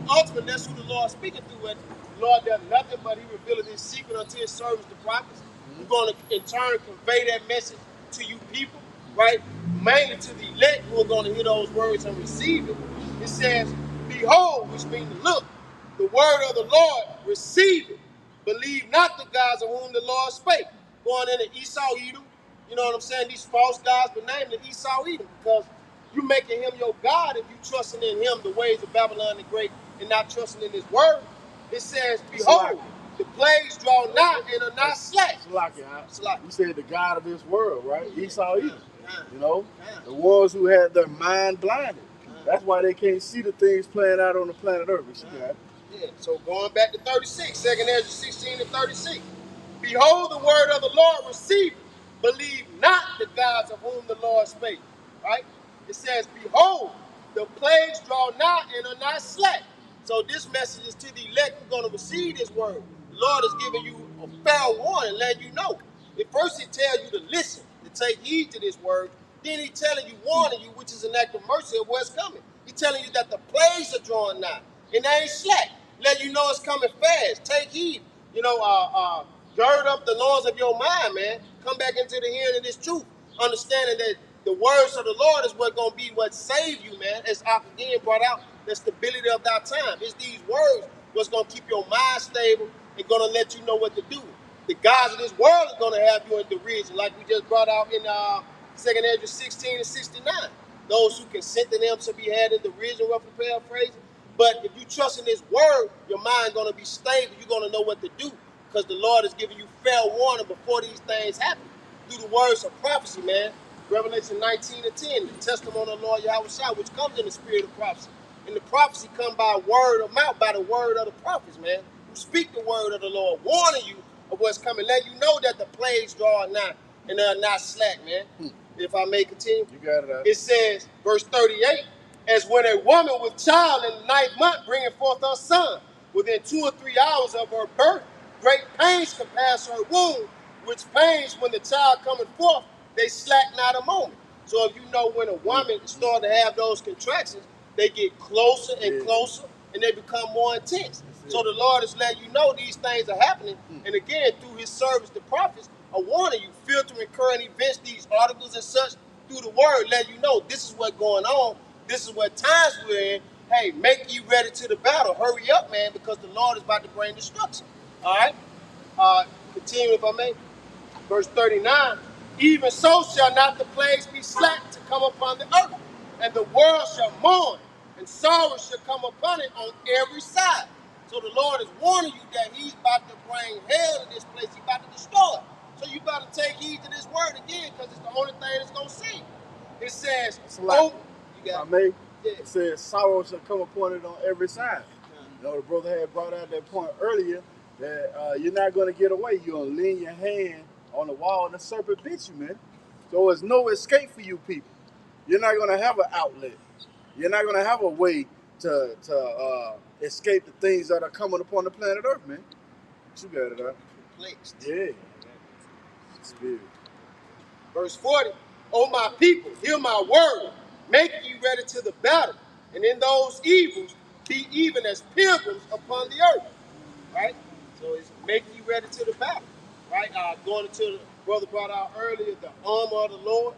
Ultimately, that's who the Lord is speaking through. And the Lord does nothing but he revealed his secret unto his servants, the prophets. We're going to, in turn, convey that message to you people, right? mainly to the elect who are going to hear those words and receive it. It says, behold, which means look, the word of the Lord, receive it. Believe not the gods of whom the Lord spake. Going into Esau, Edom, you know what I'm saying? These false gods, but namely Esau, Edom, because you making him your God if you trusting in him the ways of Babylon the Great and not trusting in his word. It says, behold, the plagues draw nigh and are not slack. You said the God of this world, right? Esau, Edom. You know, the ones who had their mind blinded. That's why they can't see the things playing out on the planet Earth. Yeah, so going back to 36, 2 Ezra 16 and 36. Behold, the word of the Lord, receive it. Believe not the gods of whom the Lord spake. Right? It says, behold, the plagues draw nigh and are not slack. So this message is to the elect who are going to receive this word. The Lord is giving you a fair warning, letting you know. At first he tells you to listen, to take heed to this word. Then he telling you, warning you, which is an act of mercy of what's coming. He's telling you that the plagues are drawing nigh. And they ain't slack. Let you know it's coming fast. Take heed. You know, gird up the loins of your mind, man. Come back into the hearing of this truth. Understanding that the words of the Lord is what's going to be what save you, man. As Ak again brought out, the stability of thy time. It's these words what's going to keep your mind stable and going to let you know what to do. The gods of this world is going to have you in derision, like we just brought out in 2 Ezra 16 and 69. Those who consent to them shall be had in derision, roughly paraphrasing. But if you trust in his word, your mind going to be stable. You're going to know what to do because the Lord is giving you fair warning before these things happen. Through the words of prophecy, man. Revelation 19 and 10, the testimony of the Lord Yahawashi, which comes in the spirit of prophecy. And the prophecy come by word of mouth, by the word of the prophets, man. Who speak the word of the Lord, warning you of what's coming. Let you know that the plagues draw nigh and they are not slack, man. If I may continue. You got it out. It says, verse 38, as when a woman with child in the 9th month bringing forth her son, within 2 or 3 hours of her birth, great pains compass her womb, which pains when the child cometh forth, they slack not a moment. So if you know when a woman starts to have those contractions, they get closer and closer, and they become more intense. So the Lord is letting you know these things are happening. And again, through his service, the prophets are warning you, filtering current events, these articles and such, through the word, letting you know this is what's going on. This is what times we're in. Hey, make you ready to the battle. Hurry up, man, because the Lord is about to bring destruction. All right? Continue if I may. Verse 39, even so shall not the plagues be slack to come upon the earth, and the world shall mourn, and sorrow shall come upon it on every side. So the Lord is warning you that he's about to bring hell to this place. He's about to destroy it. So you better take heed to this word again, because it's the only thing that's going to save. It says, It says sorrow shall come upon it on every side. You know, the brother had brought out that point earlier that you're not going to get away. You're going to lean your hand on the wall and the serpent bit you, man. So there's no escape for you people. You're not going to have an outlet. You're not going to have a way to escape the things that are coming upon the planet Earth, man. But you got it, huh? Perplexed. Yeah. Spirit. Verse 40, O my people, hear my word. Make ye ready to the battle. And in those evils, be even as pilgrims upon the earth. Right? So it's make ye ready to the battle. Right? Going into the brother brought out earlier, the armor of the Lord.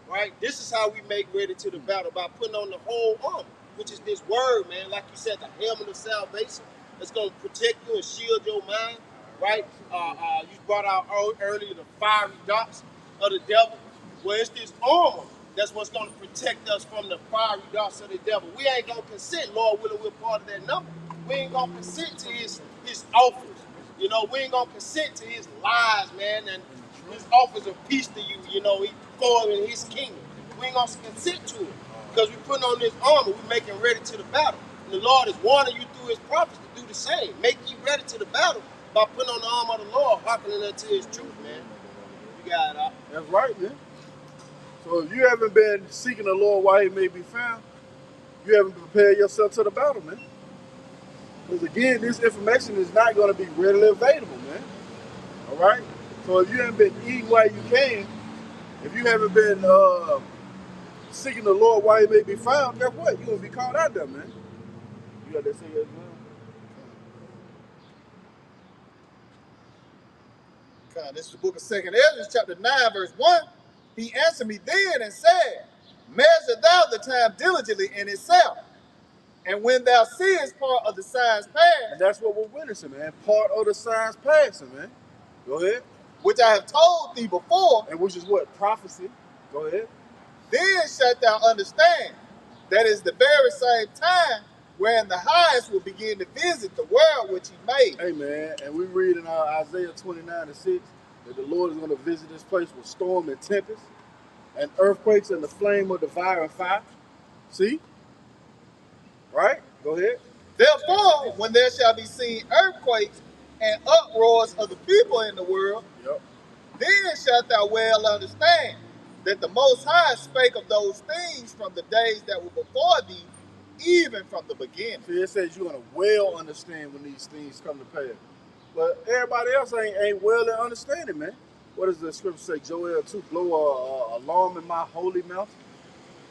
Right? This is how we make ready to the battle, by putting on the whole armor, which is this word, man. Like you said, the helmet of salvation. That's going to protect you and shield your mind. Right? You brought out earlier the fiery darts of the devil. Well, it's this armor that's what's going to protect us from the fiery darts of the devil. We ain't going to consent, Lord willing, we're part of that number. We ain't going to consent to his offers. You know, we ain't going to consent to his lies, man, and his offers of peace to you. You know, he for in his kingdom. We ain't going to consent to it because we're putting on this armor. We're making ready to the battle. And the Lord is warning you through his prophets to do the same. Make you ready to the battle by putting on the armor of the Lord, hearkening unto his truth, man. You got it, That's right, man. So if you haven't been seeking the Lord while he may be found, you haven't prepared yourself to the battle, man. Because again, this information is not going to be readily available, man. All right? So if you haven't been eating while you can, if you haven't been seeking the Lord while he may be found, guess what? You're going to be caught out there, man. You got that say as well? This is the book of 2 Ezra, chapter 9, verse 1. He answered me then and said, measure thou the time diligently in itself. And when thou seest part of the signs And past, that's what we're witnessing, man. Part of the signs passing, man. Go ahead. which I have told thee before, And which is what? Prophecy. Go ahead. then shalt thou understand that is the very same time wherein the highest will begin to visit the world which he made. Hey, man, and we read in Isaiah 29:6 that the Lord is going to visit this place with storm and tempest and earthquakes and the flame of devouring fire. See? Right? Go ahead. Therefore, when there shall be seen earthquakes and uproars of the people in the world, Yep. then shalt thou well understand that the Most High spake of those things from the days that were before thee, even from the beginning. See, it says you're going to well understand when these things come to pass. But everybody else ain't well in understanding, man. What does the scripture say? Joel 2, blow a alarm in my holy mountain.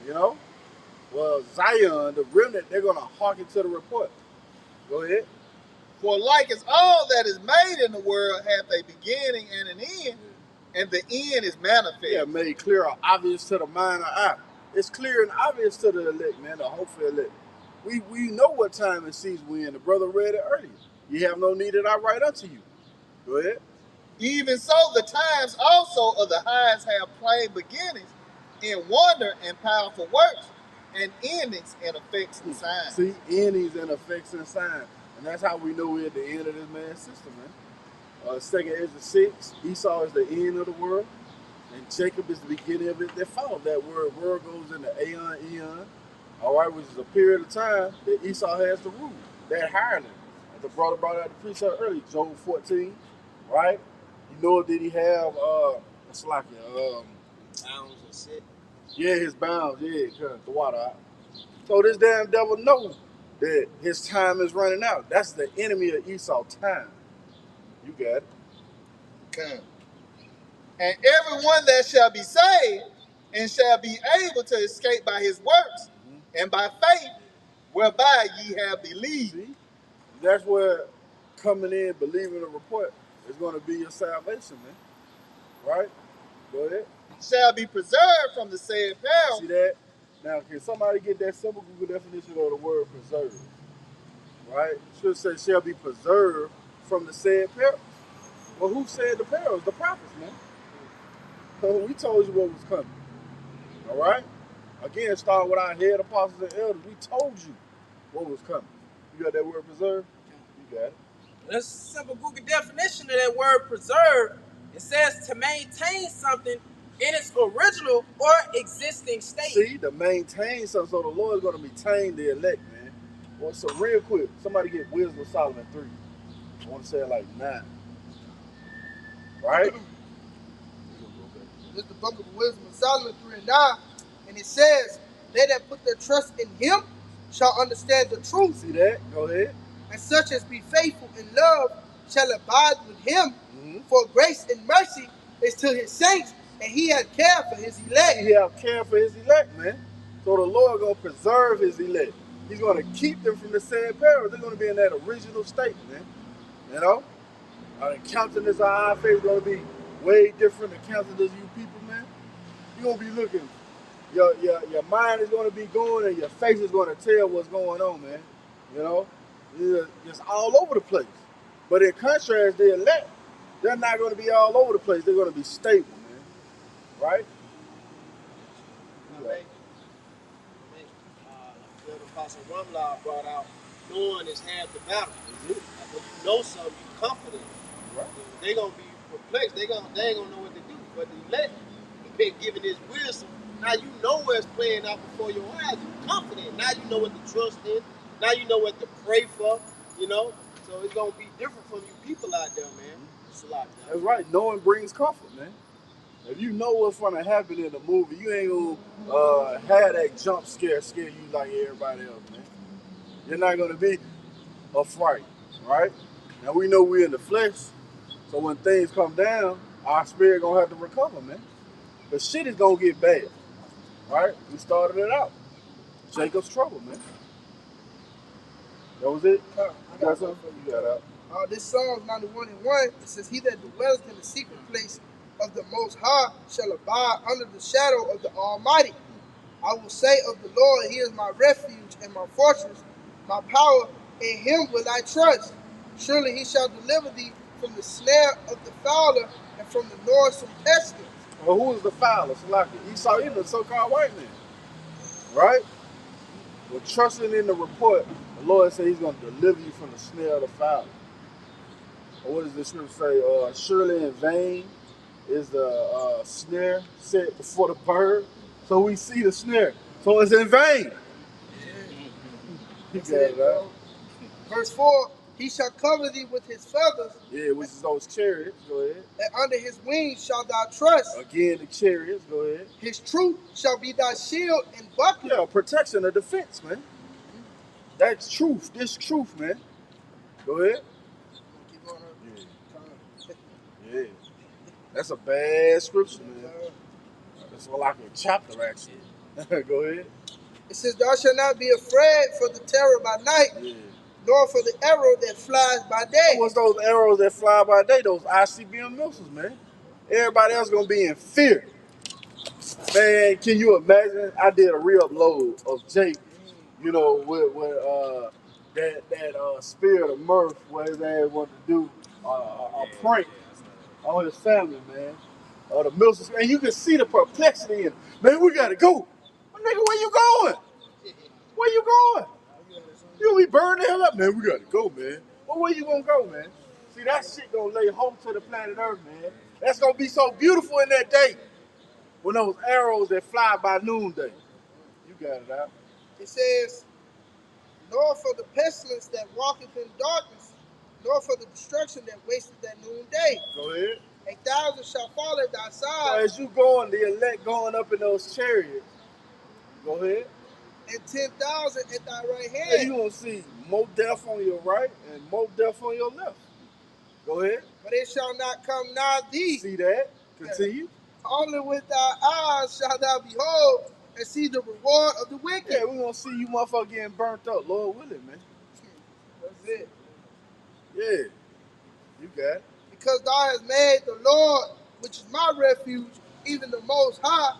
You know? Well, Zion, the remnant, they're going to hearken to the report. Go ahead. For like as all that is made in the world hath a beginning and an end, and the end is manifest. Yeah, made clear or obvious to the mind or eye. It's clear and obvious to the elect, man, the hopeful elect. We know what time and season we in. The brother read it earlier. You have no need that I write unto you. Go ahead. Even so, the times also of the highest have plain beginnings in wonder and powerful works, and endings in effects and signs. See, endings and effects and signs. And that's how we know we're at the end of this man's system, man. Second Ezra 6, Esau is the end of the world, and Jacob is the beginning of it. That followed that word. Word goes into eon, all right, which is a period of time that Esau has to rule. That hireling. As the brother brought out the precept earlier, Job 14, right? You know, did he have, what's like it? Bounds and shit. Yeah, his bounds, yeah, cut the water out. So this damn devil knows that his time is running out. That's the enemy of Esau, time. You got it. Come. And everyone that shall be saved and shall be able to escape by his works and by faith whereby ye have believed. See? That's where coming in, believing the report is going to be your salvation, man. Right? Go ahead. Shall be preserved from the said peril. See that? Now, can somebody get that simple Google definition of the word preserve? Right? It should say shall be preserved from the said perils. Well, who said the perils? The prophets, man. So we told you what was coming. All right? Again, starting with our head apostles and elders, we told you what was coming. You got that word preserve? You got it. That's a simple Google definition of that word preserve. It says to maintain something in its original or existing state. See, to maintain something, so the Lord is going to maintain the elect, man. Well, so real quick, somebody get Wisdom of Solomon 3. I want to say it like 9. Right? This is the book of Wisdom of Solomon 3 and 9. And it says, they that put their trust in him shall understand the truth. See that? Go ahead. And such as be faithful in love shall abide with him. For grace and mercy is to his saints, and he had care for his elect. He have care for his elect, man. So the Lord going to preserve his elect. He's going to keep them from the same peril. They're going to be in that original state, man. You know? The countenance of our faith is going to be way different than countenance of you people, man. You're going to be looking. Your mind is going to be going, and your face is going to tell what's going on, man. You know? It's all over the place. But in contrast, the elect, they're not going to be all over the place. They're going to be stable, man. Right? The Apostle Rawchaa brought out, knowing is half the battle. When you know something, you confident. Right. They're going to be perplexed. They ain't going to know what to do. But the elect, he been given his wisdom. Now you know where it's playing out before your eyes. You're confident. Now you know what to trust in. Now you know what to pray for, you know. So it's going to be different from you people out there, man. It's a lot. That's right. Knowing brings comfort, man. If you know what's going to happen in the movie, you ain't going to have that jump scare you like everybody else, man. You're not going to be afraid, right? Now, we know we're in the flesh, so when things come down, our spirit going to have to recover, man. But shit is going to get bad, right? We started it out. Jacob's trouble, man. That was it? I got something? You got out. This Psalms 91 and 1, it says, he that dwelleth in the secret place of the Most High shall abide under the shadow of the Almighty. I will say of the Lord, He is my refuge and my fortress, my power, in Him will I trust. Surely He shall deliver thee from the snare of the fowler and from the noisome pestilence. Well, who is the fowler? So like Esau, he's the so-called white man, right? Well, trusting in the report, the Lord said He's going to deliver you from the snare of the fowler. Or what does the scripture say? Surely in vain is the snare set before the bird. So we see the snare. So it's in vain. You got it, right? Verse 4, He shall cover thee with His feathers. Yeah, which is those chariots. Go ahead. And under His wings shalt thou trust. Again, the chariots. Go ahead. His truth shall be thy shield and buckler. Yeah, protection or defense, man. That's truth. This truth, man. Go ahead. Yeah. That's a bad scripture, man. That's like a chapter, actually. Go ahead. It says, thou shalt not be afraid for the terror by night, nor for the arrow that flies by day. What's those arrows that fly by day? Those ICBM missiles, man. Everybody else gonna be in fear. Man, can you imagine? I did a re-upload of Jake, you know, with that spirit of mirth where his ass wanted to do a prank on his family, man. The missiles, and you can see the perplexity in it. Man, we gotta go. Well, nigga, where you going? Where you going? You gonna be burning the hell up, man. We gotta go, man. Well, where you gonna go, man? See, that shit gonna lay hope to the planet Earth, man. That's gonna be so beautiful in that day. When those arrows that fly by noonday. You got it out. It says, nor for the pestilence that walketh in darkness, nor for the destruction that wasteth at noonday. Go ahead. 1,000 shall fall at thy So side. as you going, the elect going up in those chariots. Go ahead. And 10,000 at thy right And hand. you're going to see more death on your right and more death on your left. Go ahead. But it shall not come nigh thee. See that? Continue. Only with thy eyes shalt thou behold and see the reward of the wicked. Yeah, we're going to see you motherfucker getting burnt up. Lord willing, man. That's it. Yeah. You got it. Because thou hast made the Lord, which is my refuge, even the Most High,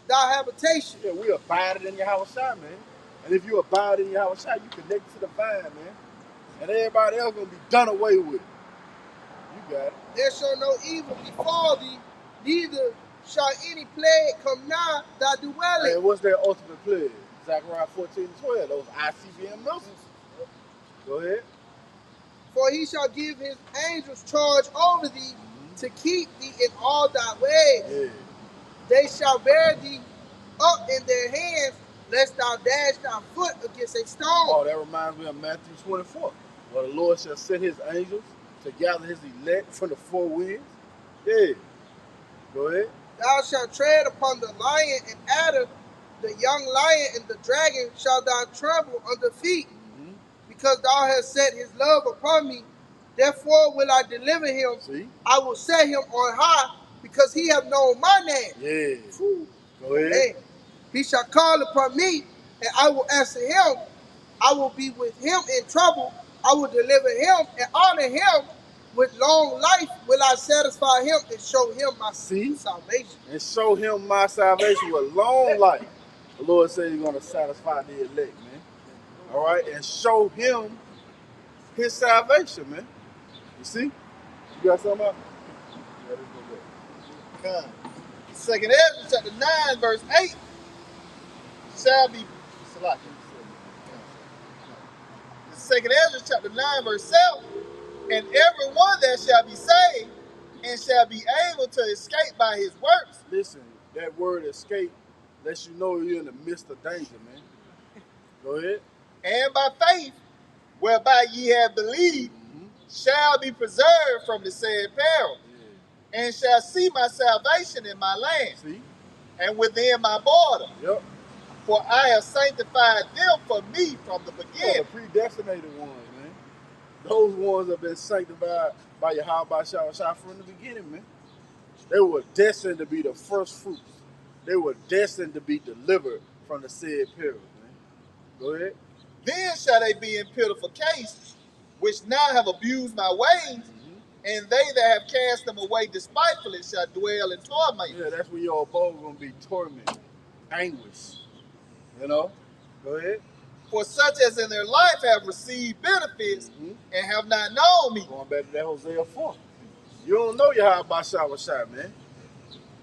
thy habitation. Yeah, we abided in Yahawashi, man. And if you abide in Yahawashi, you connect to the vine, man. And everybody else going to be done away with. You got it. There shall no evil befall thee, neither shall any plague come nigh thy dwelling. And what's their ultimate plague? Zechariah 14:12, those ICBM missiles. Go ahead. For he shall give his angels charge over thee to keep thee in all thy ways. Yeah. They shall bear thee up in their hands, lest thou dash thy foot against a stone. Oh, that reminds me of Matthew 24. Where the Lord shall send his angels to gather his elect from the four winds. Yeah. Go ahead. Thou shalt tread upon the lion and adder, the young lion and the dragon shall thou trample under feet. Because thou hast set his love upon me, therefore will I deliver him. See? I will set him on high, because he hath known my name. Yeah. Whew. Go ahead. Hey, he shall call upon me, and I will answer him. I will be with him in trouble. I will deliver him and honor him. With long life will I satisfy him and show him my salvation. And show him my salvation with long life. The Lord said he's going to satisfy the elect, man. All right? And show him his salvation, man. You see? You got something else? Yeah, let's go back. Come. Second Ezra chapter 9, verse 8 shall be. The second Ezra chapter 9, verse 7. And every one that shall be saved and shall be able to escape by his works. Listen, that word escape lets you know you're in the midst of danger, man. Go ahead. And by faith, whereby ye have believed, shall be preserved from the said peril, and shall see my salvation in my land, and within my border. Yep. For I have sanctified them for me from the beginning. The predestinated ones, man. Those ones have been sanctified by Yahawashi from the beginning, man. They were destined to be the first fruits. They were destined to be delivered from the said peril, man. Go ahead. Then shall they be in pitiful case, which now have abused my ways, And they that have cast them away despitefully shall dwell in torment. Yeah, that's where your abode going to be torment, anguish. You know? Go ahead. For such as in their life have received benefits and have not known me. Going back to that Hosea 4. You don't know Yahawashi, man.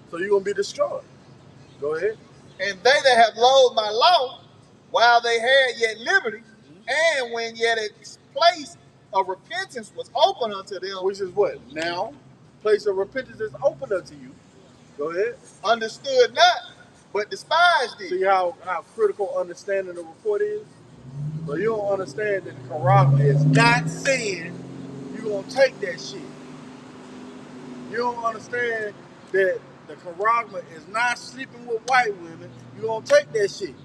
So you're going to be destroyed. Go ahead. And they that have loathed my law, while they had yet liberty, and when yet its place of repentance was open unto them. Which is what? Now, place of repentance is open unto you. Go ahead. Understood not, but despised it. See how critical understanding the report is? So you don't understand that the Quran is not saying you're going to take that shit. You don't understand that the Quran is not sleeping with white women. You're going to take that shit.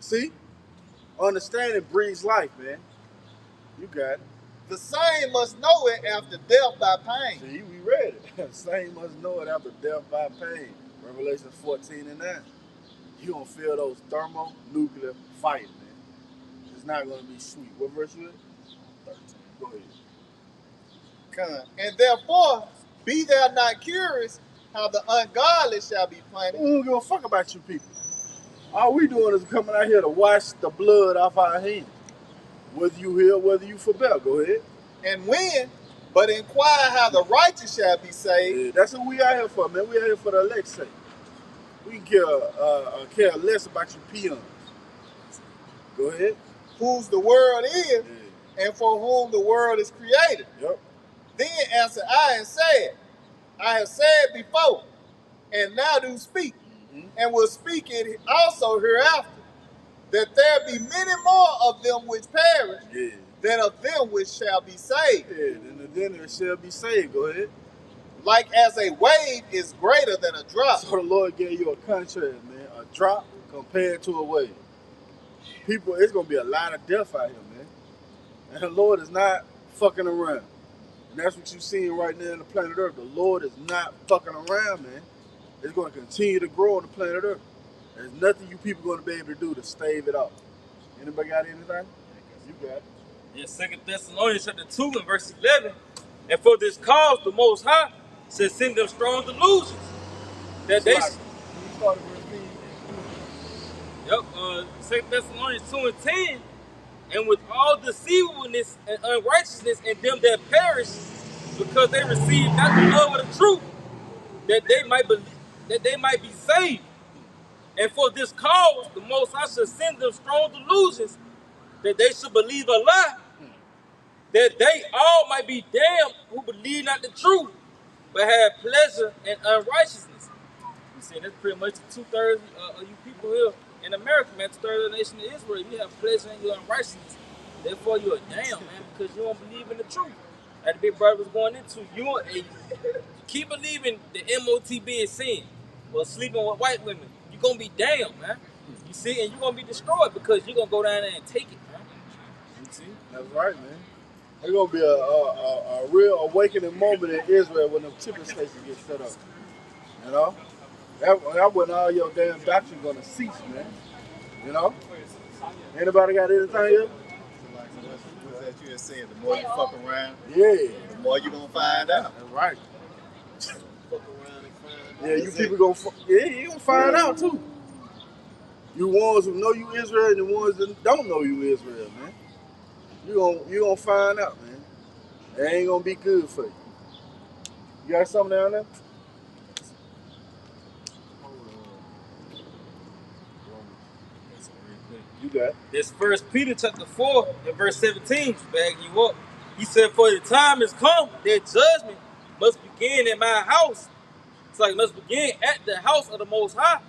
See? Understanding breeds life, man. You got it. The same must know it after death by pain. See, we read it. The same must know it after death by pain. Revelation 14:9. You're going to feel those thermonuclear fights, man. It's not going to be sweet. What verse you at? 13. Go ahead. And therefore, be thou not curious how the ungodly shall be punished. We don't give a fuck about you people. All we doing is coming out here to wash the blood off our hands. Whether you hear, whether you forbear. Go ahead. And when, but inquire how the righteous shall be saved. Yeah, that's what we out here for, man. We out here for the elect's sake. We can care less about your peons. Go ahead. Whose the world is, and for whom the world is created. Yep. Then answered I and said, I have said before, and now do speak, and will speak it also hereafter, that there be many more of them which perish than of them which shall be saved. Yeah, then there shall be saved. Go ahead. Like as a wave is greater than a drop. So the Lord gave you a contrast, man. A drop compared to a wave. People, it's going to be a lot of death out here, man. And the Lord is not fucking around. And that's what you're seeing right now on the planet Earth. The Lord is not fucking around, man. It's going to continue to grow on the planet Earth. There's nothing you people going to be able to do to stave it off. Anybody got anything? You got it. Yes, 2 Thessalonians chapter 2 and verse 11. And for this cause the Most High shall send them strong delusions. That they... Yep, 2 Thessalonians 2 and 10. And with all deceivableness and unrighteousness in them that perish, because they receive not the love of the truth, that they might be saved. And for this cause, the Most High shall send them strong delusions, that they should believe a lie, that they all might be damned who believe not the truth, but have pleasure in unrighteousness. You see, that's pretty much the 2/3 of you people here in America, man. 2/3 of the nation of Israel. You have pleasure in your unrighteousness. Therefore, you're a damn, man, because you don't believe in the truth. Like the big brother was going into, you keep believing the MOTB is sin, or sleeping with white women. You're going to be damned, man. You see, and you're going to be destroyed because you're going to go down there and take it, man. You see? That's right, man. There's going to be a real awakening moment in Israel when the tipping stations get set up. You know? That when all your damn doctrine going to cease, man. You know? Anybody got anything else? That you just saying, the more you fuck around, the more you going to find out. That's right. Fuck around and find out. Yeah, you people going to you gonna find out, too. You ones who know you Israel and the ones that don't know you Israel, man. You gonna find out, man. It ain't gonna be good for you. You got something down there? You got it. This 1 Peter chapter 4 and verse 17 bag you up. He said, for the time is come that judgment must begin at my house. It's like it must begin at the house of the Most High.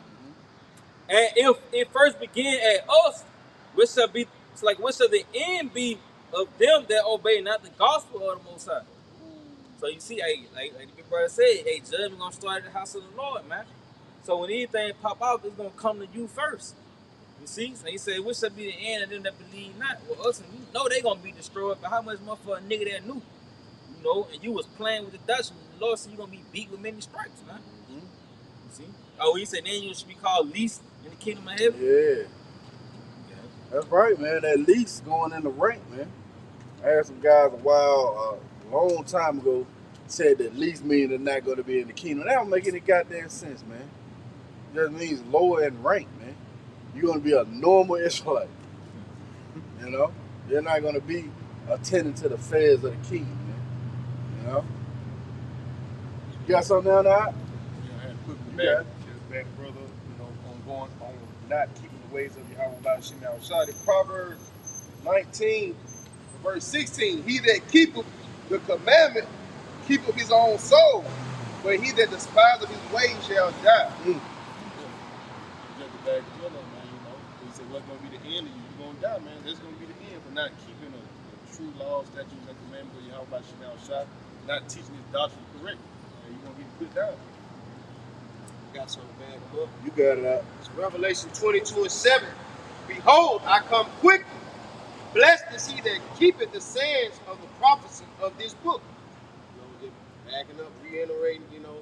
And if it first begin at us, what shall the end be of them that obey not the gospel of the Most High? So you see, like the big brother said, judgment gonna start at the house of the Lord, man. So when anything pop out, it's gonna come to you first. You see? So he said, which shall be the end of them that believe not? Well, us, and you know they gonna be destroyed, but how much more for a nigga that knew? You know, and you was playing with the Dutch, and the Lord said you're gonna be beat with many stripes, man. You see? Oh, he said then you should be called least in the kingdom of heaven. Yeah. That's right, man. That least going in the rank, man. I had some guys a while long time ago said that least means they're not going to be in the kingdom. That don't make any goddamn sense, man. It just means lower in rank, man. You're going to be a normal Israelite. You know? You're not going to be attending to the affairs of the king, man. You know? You got something down there? Yeah, I had to put me back. Just back, brother, you know, on not keeping the ways of Yahawashi. In Proverbs 19, verse 16, he that keepeth the commandment keepeth his own soul, but he that despiseth his ways shall die. Just the bag of man, you know. He said, what's going to be the end of you? You're going to die, man. That's going to be the end for not keeping the true laws, statutes, and commandments of Yahawashi, not teaching his doctrine correctly. You're going to get put down. Got some bad book. You got it out. It's Revelation 22:7. Behold, I come quickly. Blessed is he that keepeth the sayings of the prophecy of this book. You know, just backing up, reiterating, you know,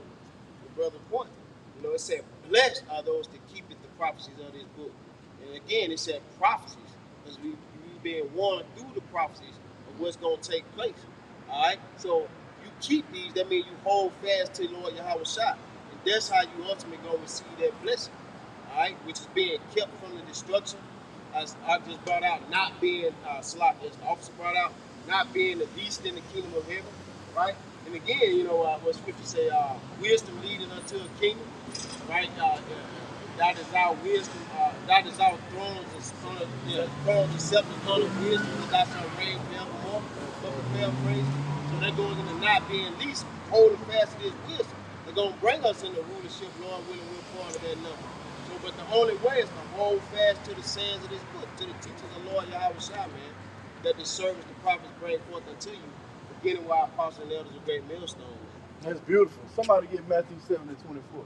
the brother's point. You know, it said, blessed are those that keepeth the prophecies of this book. And again, it said prophecies, because we being warned through the prophecies of what's going to take place. All right? So you keep these, that means you hold fast to Lord Yahawashi. And that's how you ultimately going to receive that blessing. All right? Which is being kept from the destruction. As I just brought out, not being sloppy, as the officer brought out, not being the least in the kingdom of heaven, right? And again, you know, what scripture say, wisdom leading unto a kingdom, right? That is our wisdom, that is our thrones and scepters on of wisdom, that shall reign forevermore, but prepare praise. So that goes into not being least, holding fast to this wisdom. They're going to bring us into rulership, Lord willing, we're part of that number. But the only way is to hold fast to the sayings of this book, to the teachings of Lord Yahawashi, man, that the service the prophets bring forth unto you, beginning with our apostles and elders of great millstones. That's beautiful. Somebody get Matthew 7:24.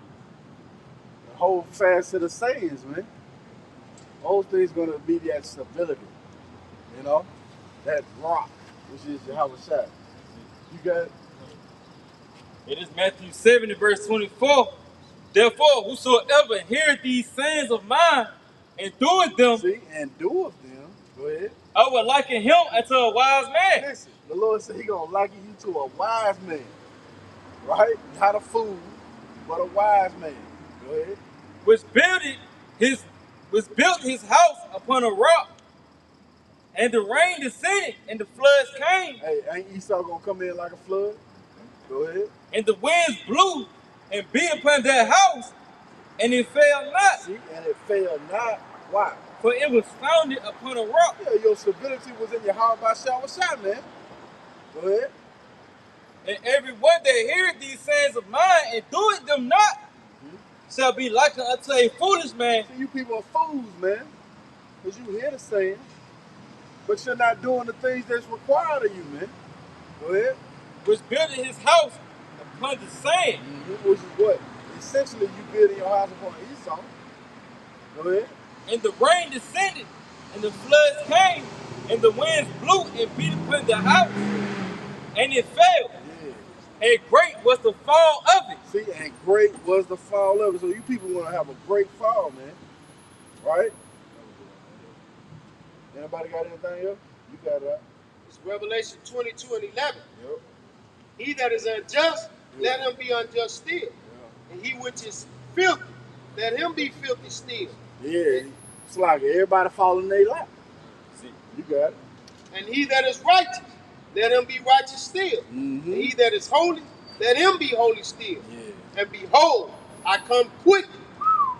Hold fast to the sayings, man. All things going to be that stability, you know, that rock, which is Yahawashi. You got it? It is Matthew 7 and verse 24. Therefore, whosoever heareth these sayings of mine and doeth them, see, and doeth them, go ahead. I will liken him unto a wise man. Listen, the Lord said he going to liken you to a wise man, right? Not a fool, but a wise man. Go ahead. Which built his house upon a rock, and the rain descended, and the floods came. Hey, ain't Esau going to come in like a flood? Go ahead. And the winds blew and beat upon that house, and it fell not. See, and it fell not. Why? For it was founded upon a rock. Yeah, your stability was in your heart by Yahawashi, man. Go ahead. And everyone that heareth these sayings of mine and doeth them not shall be likened unto a foolish man. See, you people are fools, man. Because you hear the saying, but you're not doing the things that's required of you, man. Go ahead. Which built his house upon the sand. Which is what? Essentially, you building your house upon Esau. Go ahead. And the rain descended, and the floods came, and the winds blew and beat upon the house, and it fell. Yeah. And great was the fall of it. See, and great was the fall of it. So you people want to have a great fall, man. Right? Anybody got anything else? You got it. It's Revelation 22 and 11. Yep. He that is unjust, let him be unjust still. Yeah. And he which is filthy, let him be filthy still. Yeah, it's like everybody fall in their lap. See, you got it. And he that is righteous, let him be righteous still. And he that is holy, let him be holy still. Yeah. And behold, I come quickly,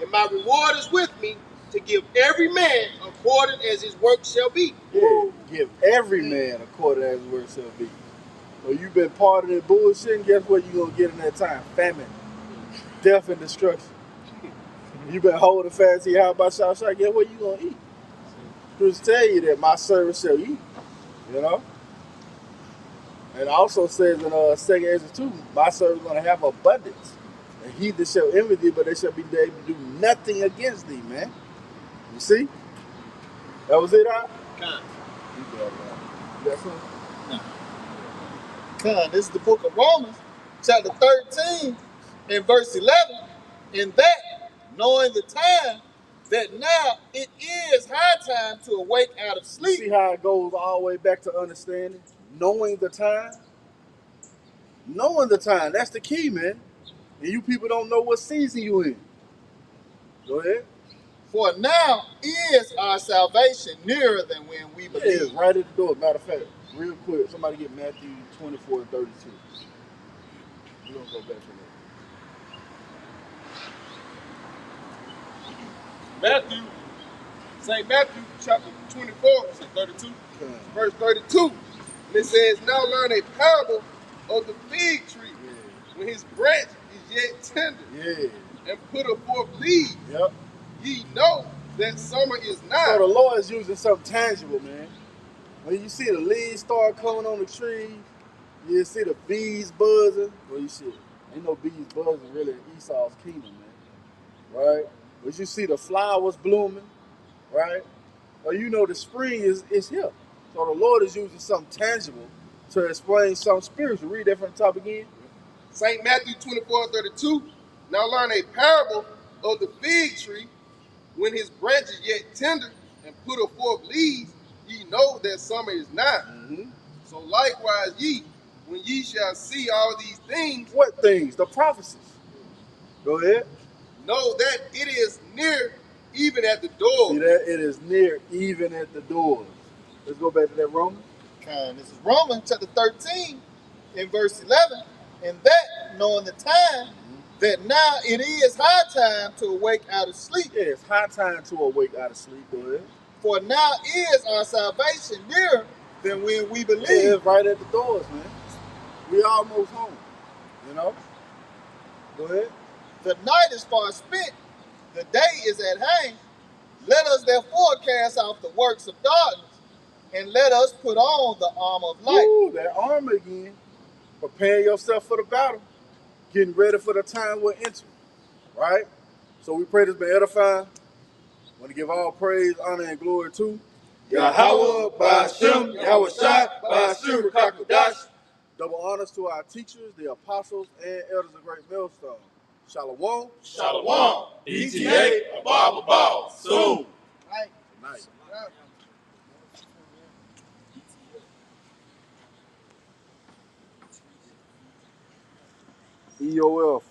and my reward is with me to give every man according as his work shall be. Yeah, give every man according as his work shall be. So you've been part of that bullshit, and guess what you're going to get in that time? Famine, death, and destruction. You've been holding fast to your house by Yahawashi, guess what you going to eat? Just tell you that my servant shall eat, you know? And also says in 2 Ezra 2, my servant is going to have abundance. And he that shall envy thee, but they shall be able to do nothing against thee, man. You see? That was it, huh? Con. You got something? No. Con, this is the book of Romans, chapter 13, and verse 11. In that, knowing the time, that now it is high time to awake out of sleep. See how it goes all the way back to understanding? Knowing the time? Knowing the time, that's the key, man. And you people don't know what season you in. Go ahead. For now is our salvation nearer than when we Yeah, believed. it's right at the door. Matter of fact, real quick, somebody get Matthew 24 and 32. We're going to go back to that. Matthew, St. Matthew chapter 24, 32, verse 32. And it says, now learn a parable of the fig tree when his branch is yet tender and put forth leaves. Yep. Ye know that summer is nigh. So the Lord is using something tangible, man. When you see the leaves start coming on the trees, you see the bees buzzing. Well, you see, ain't no bees buzzing really in Esau's kingdom, man. Right? But you see the flowers blooming, right? Or you know the spring is here. So the Lord is using something tangible to explain something spiritual. Read that from the top again. St. Matthew 24, 32. Now learn a parable of the fig tree. When his branch is yet tender and put forth leaves, ye know that summer is nigh. Mm-hmm. So likewise ye, when ye shall see all these things. What things? The prophecies. Go ahead. Know that it is near, even at the door. See that? It is near, even at the doors. Let's go back to that Romans. Okay, this is Romans chapter 13 in verse 11. And that, knowing the time, that now it is high time to awake out of sleep. Yeah, it's high time to awake out of sleep. Go ahead. For now is our salvation nearer than when we believe. Yeah, it's right at the doors, man. We almost home, you know? Go ahead. The night is far spent, the day is at hand. Let us therefore cast off the works of darkness, and let us put on the armor of light. Ooh, that armor again. Prepare yourself for the battle. Getting ready for the time we're entering. Right? So we pray this been edifying. Want to give all praise, honor, and glory to Yahawah, bahasham, Yahawashi, bahasham, Rawchaa Qadash. double honors to our teachers, the apostles, and elders of Great Millstone. Shalom. Shalom. ETA, above, soon. Right. Night. EOF.